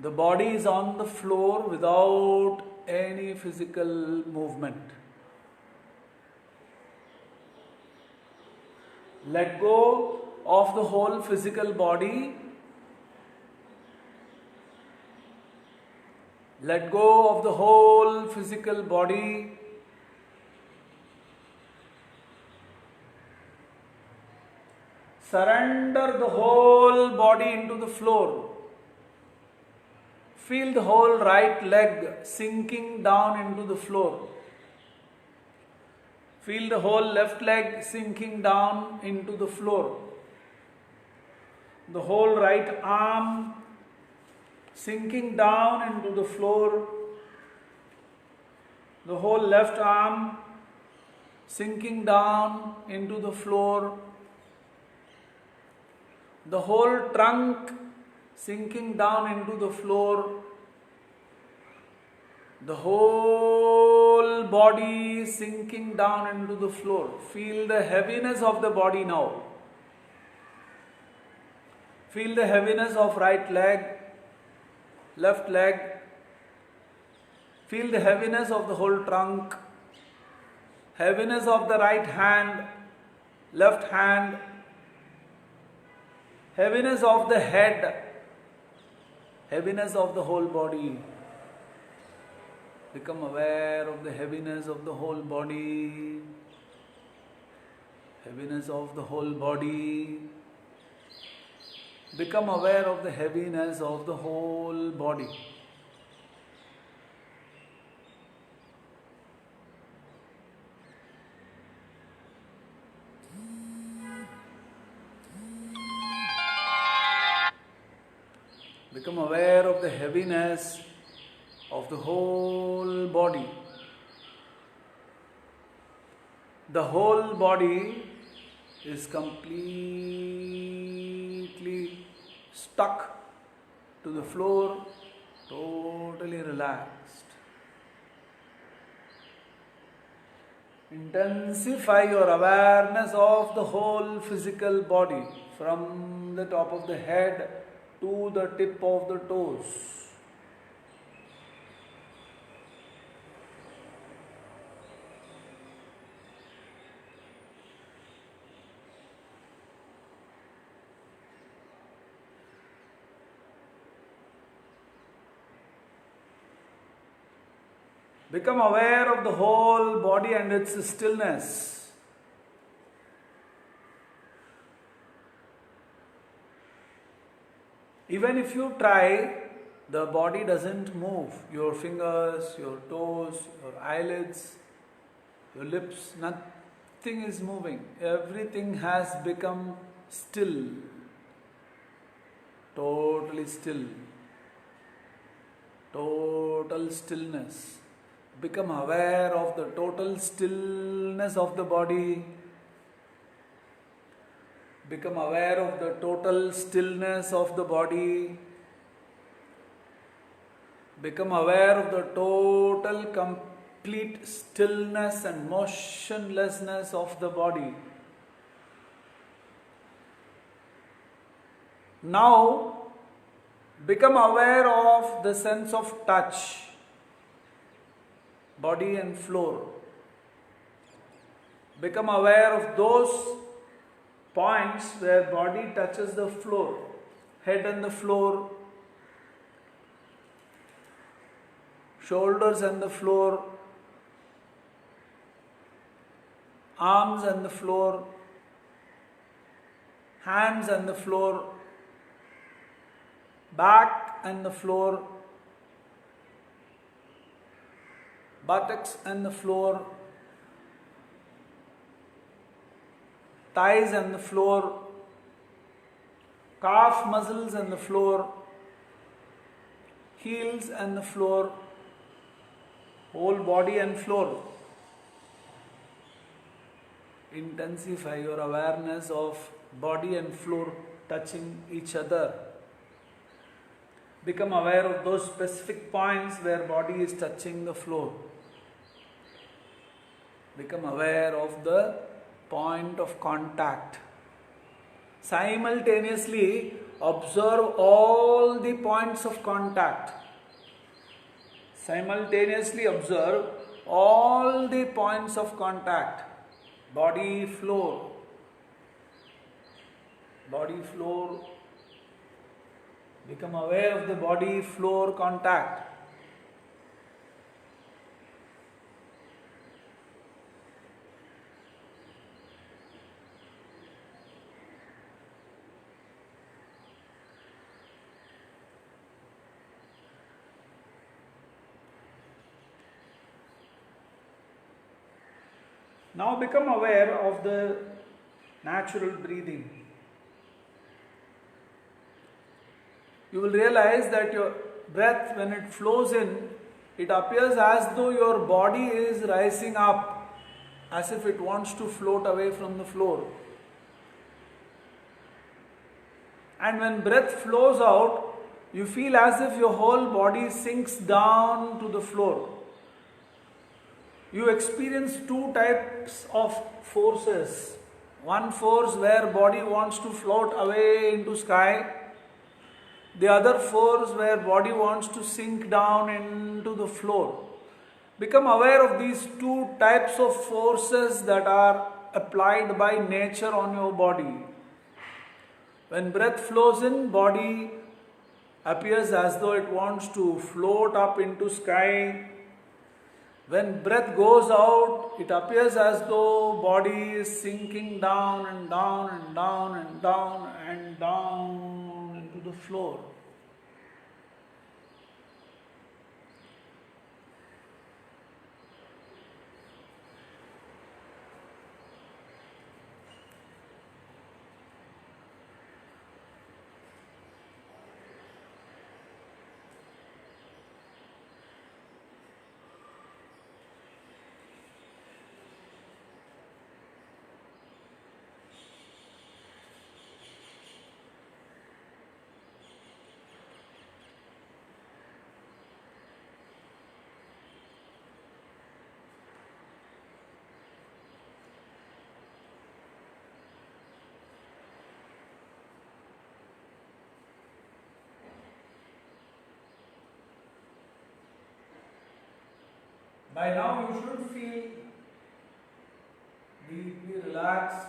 The body is on the floor without any physical movement. Let go of the whole physical body. Let go of the whole physical body. Surrender the whole body into the floor. Feel the whole right leg sinking down into the floor. Feel the whole left leg sinking down into the floor. The whole right arm sinking down into the floor. The whole left arm sinking down into the floor. The whole trunk sinking down into the floor. The whole body sinking down into the floor. Feel the heaviness of the body now. Feel the heaviness of right leg, left leg. Feel the heaviness of the whole trunk. Heaviness of the right hand, left hand. Heaviness of the head. Heaviness of the whole body. Become aware of the heaviness of the whole body. Heaviness of the whole body. Become aware of the heaviness of the whole body. Become aware of the heaviness of the whole body. The whole body is completely stuck to the floor, totally relaxed. Intensify your awareness of the whole physical body from the top of the head to the tip of the toes. Become aware of the whole body and its stillness. Even if you try, the body doesn't move. Your fingers, your toes, your eyelids, your lips, nothing is moving. Everything has become still. Totally still. Total stillness. Become aware of the total stillness of the body. Become aware of the total stillness of the body. Become aware of the total complete stillness and motionlessness of the body. Now, become aware of the sense of touch, body and floor. Become aware of those points where body touches the floor, head on the floor, shoulders on the floor, arms on the floor, hands on the floor, back on the floor, buttocks on the floor, thighs on the floor, calf muscles on the floor, heels on the floor, whole body and floor. Intensify your awareness of body and floor touching each other. Become aware of those specific points where body is touching the floor. Become aware of the point of contact. Simultaneously observe all the points of contact. Simultaneously observe all the points of contact. Body, floor. Body, floor. Become aware of the body, floor contact. Now become aware of the natural breathing. You will realize that your breath, when it flows in, it appears as though your body is rising up, as if it wants to float away from the floor. And when breath flows out, you feel as if your whole body sinks down to the floor. You experience two types of forces. One force where body wants to float away into sky. The other force where body wants to sink down into the floor. Become aware of these two types of forces that are applied by nature on your body. When breath flows in, body appears as though it wants to float up into sky. When breath goes out, it appears as though body is sinking down and down and down and down and down into the floor. By now you should feel deeply relaxed.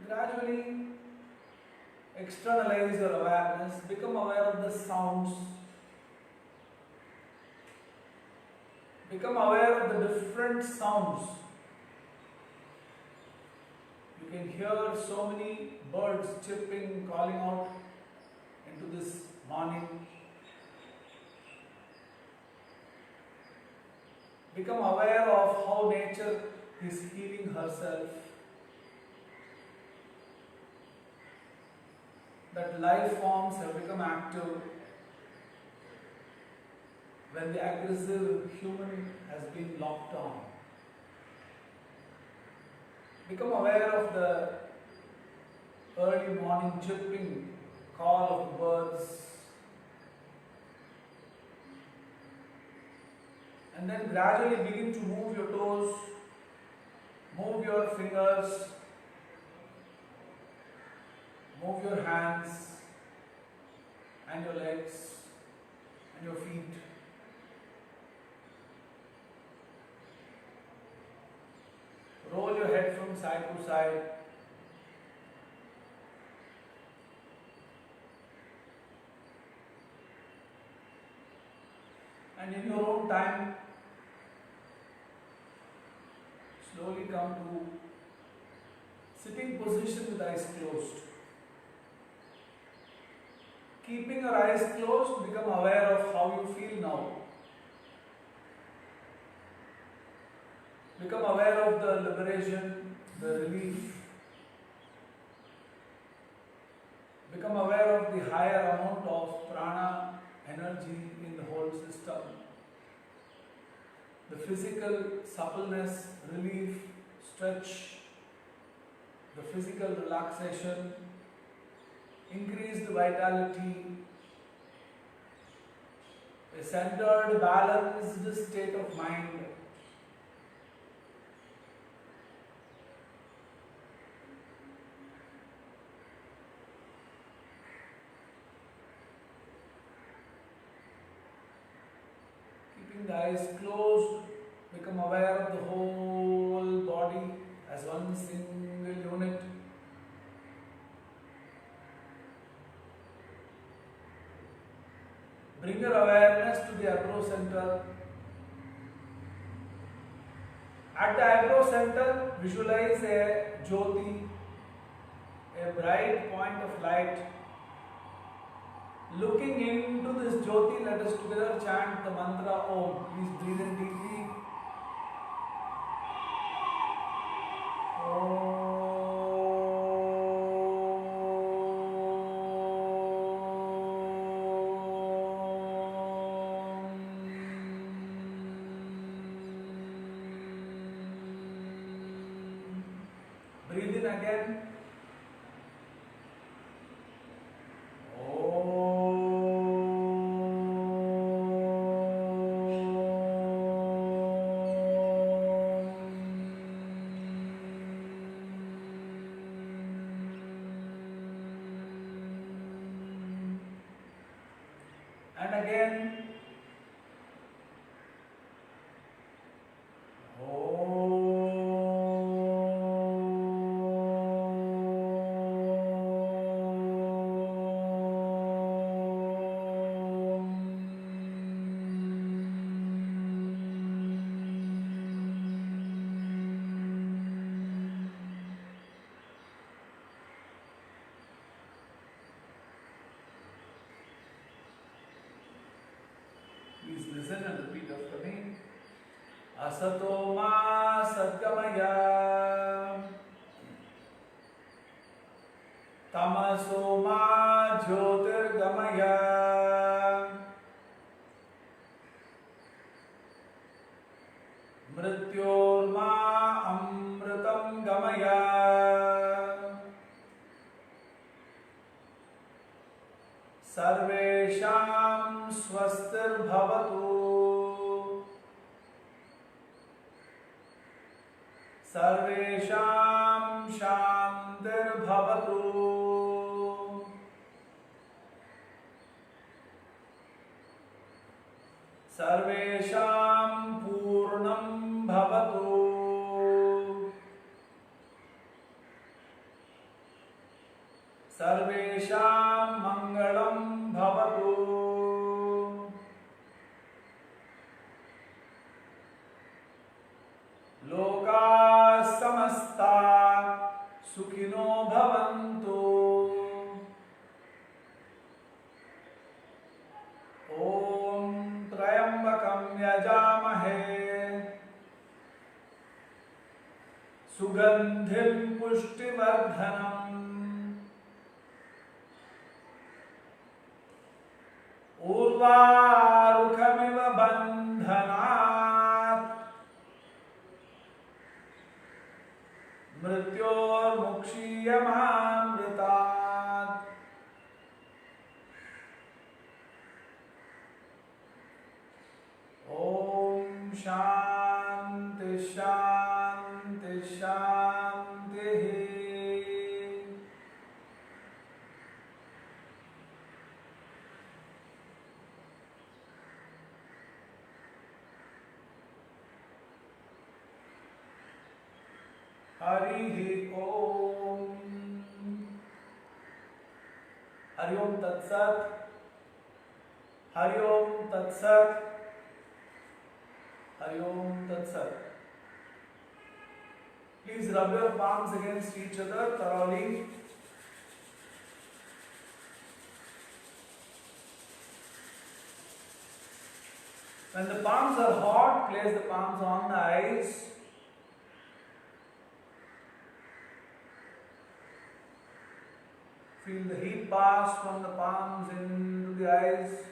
Gradually externalize your awareness, become aware of the sounds. Become aware of the different sounds. You can hear so many birds chirping, calling out into this morning. Become aware of how nature is healing herself. That life forms have become active when the aggressive human has been locked down. Become aware of the early morning chirping call of the birds. And then gradually begin to move your toes, move your fingers, move your hands and your legs and your feet. Roll your head from side to side. And in your own time, slowly come to sitting position with eyes closed. Keeping your eyes closed, become aware of how you feel now. Become aware of the liberation, the relief. Become aware of the higher amount of prana energy in the whole system. The physical suppleness, relief, stretch, the physical relaxation, increased vitality, a centered, balanced state of mind. Keeping the eyes closed, become aware of the whole body as one single unit. Bring your awareness to the eyebrow center. At the eyebrow center, visualize a jyoti, a bright point of light. Looking into this jyoti, let us together chant the mantra Om. Please breathe in deeply. Om. Breathe in again. And again. Please listen and repeat after me. Asato ma sadgamaya, tamaso ma jyotirgamaya, mrityorma amritam gamaya. Sarvesham swastir bhavatu, Sarvesham shantir bhavatu, Sarvesham purnam bhavatu, Sarvesham mangalam bhavatu. Loka samasta sukhino bhavantu. Om Trayambakam yajamahe, Sugandhim pushtivardhanam, Urvarukamiva bandhanat, Mrityormukshiyamamrita. Shanti Shanti. Hari Om. Hari Om Tat Sat. Hari Om Tat Sat. Hari Om Tat Sat. Please rub your palms against each other thoroughly. When the palms are hot, place the palms on the eyes. Feel the heat pass from the palms into the eyes.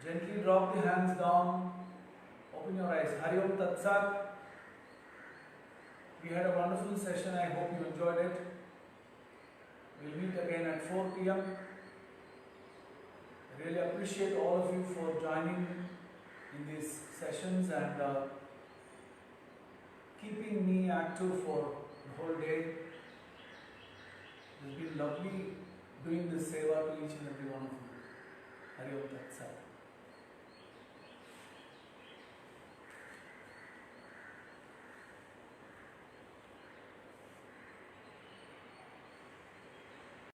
Gently drop the hands down. Open your eyes. Hari Om Tat Sat. We had a wonderful session. I hope you enjoyed it. We'll meet again at 4 p.m. I really appreciate all of you for joining in these sessions and keeping me active for the whole day. It's been lovely doing this seva to each and every one of you. Hari Om Tat Sat.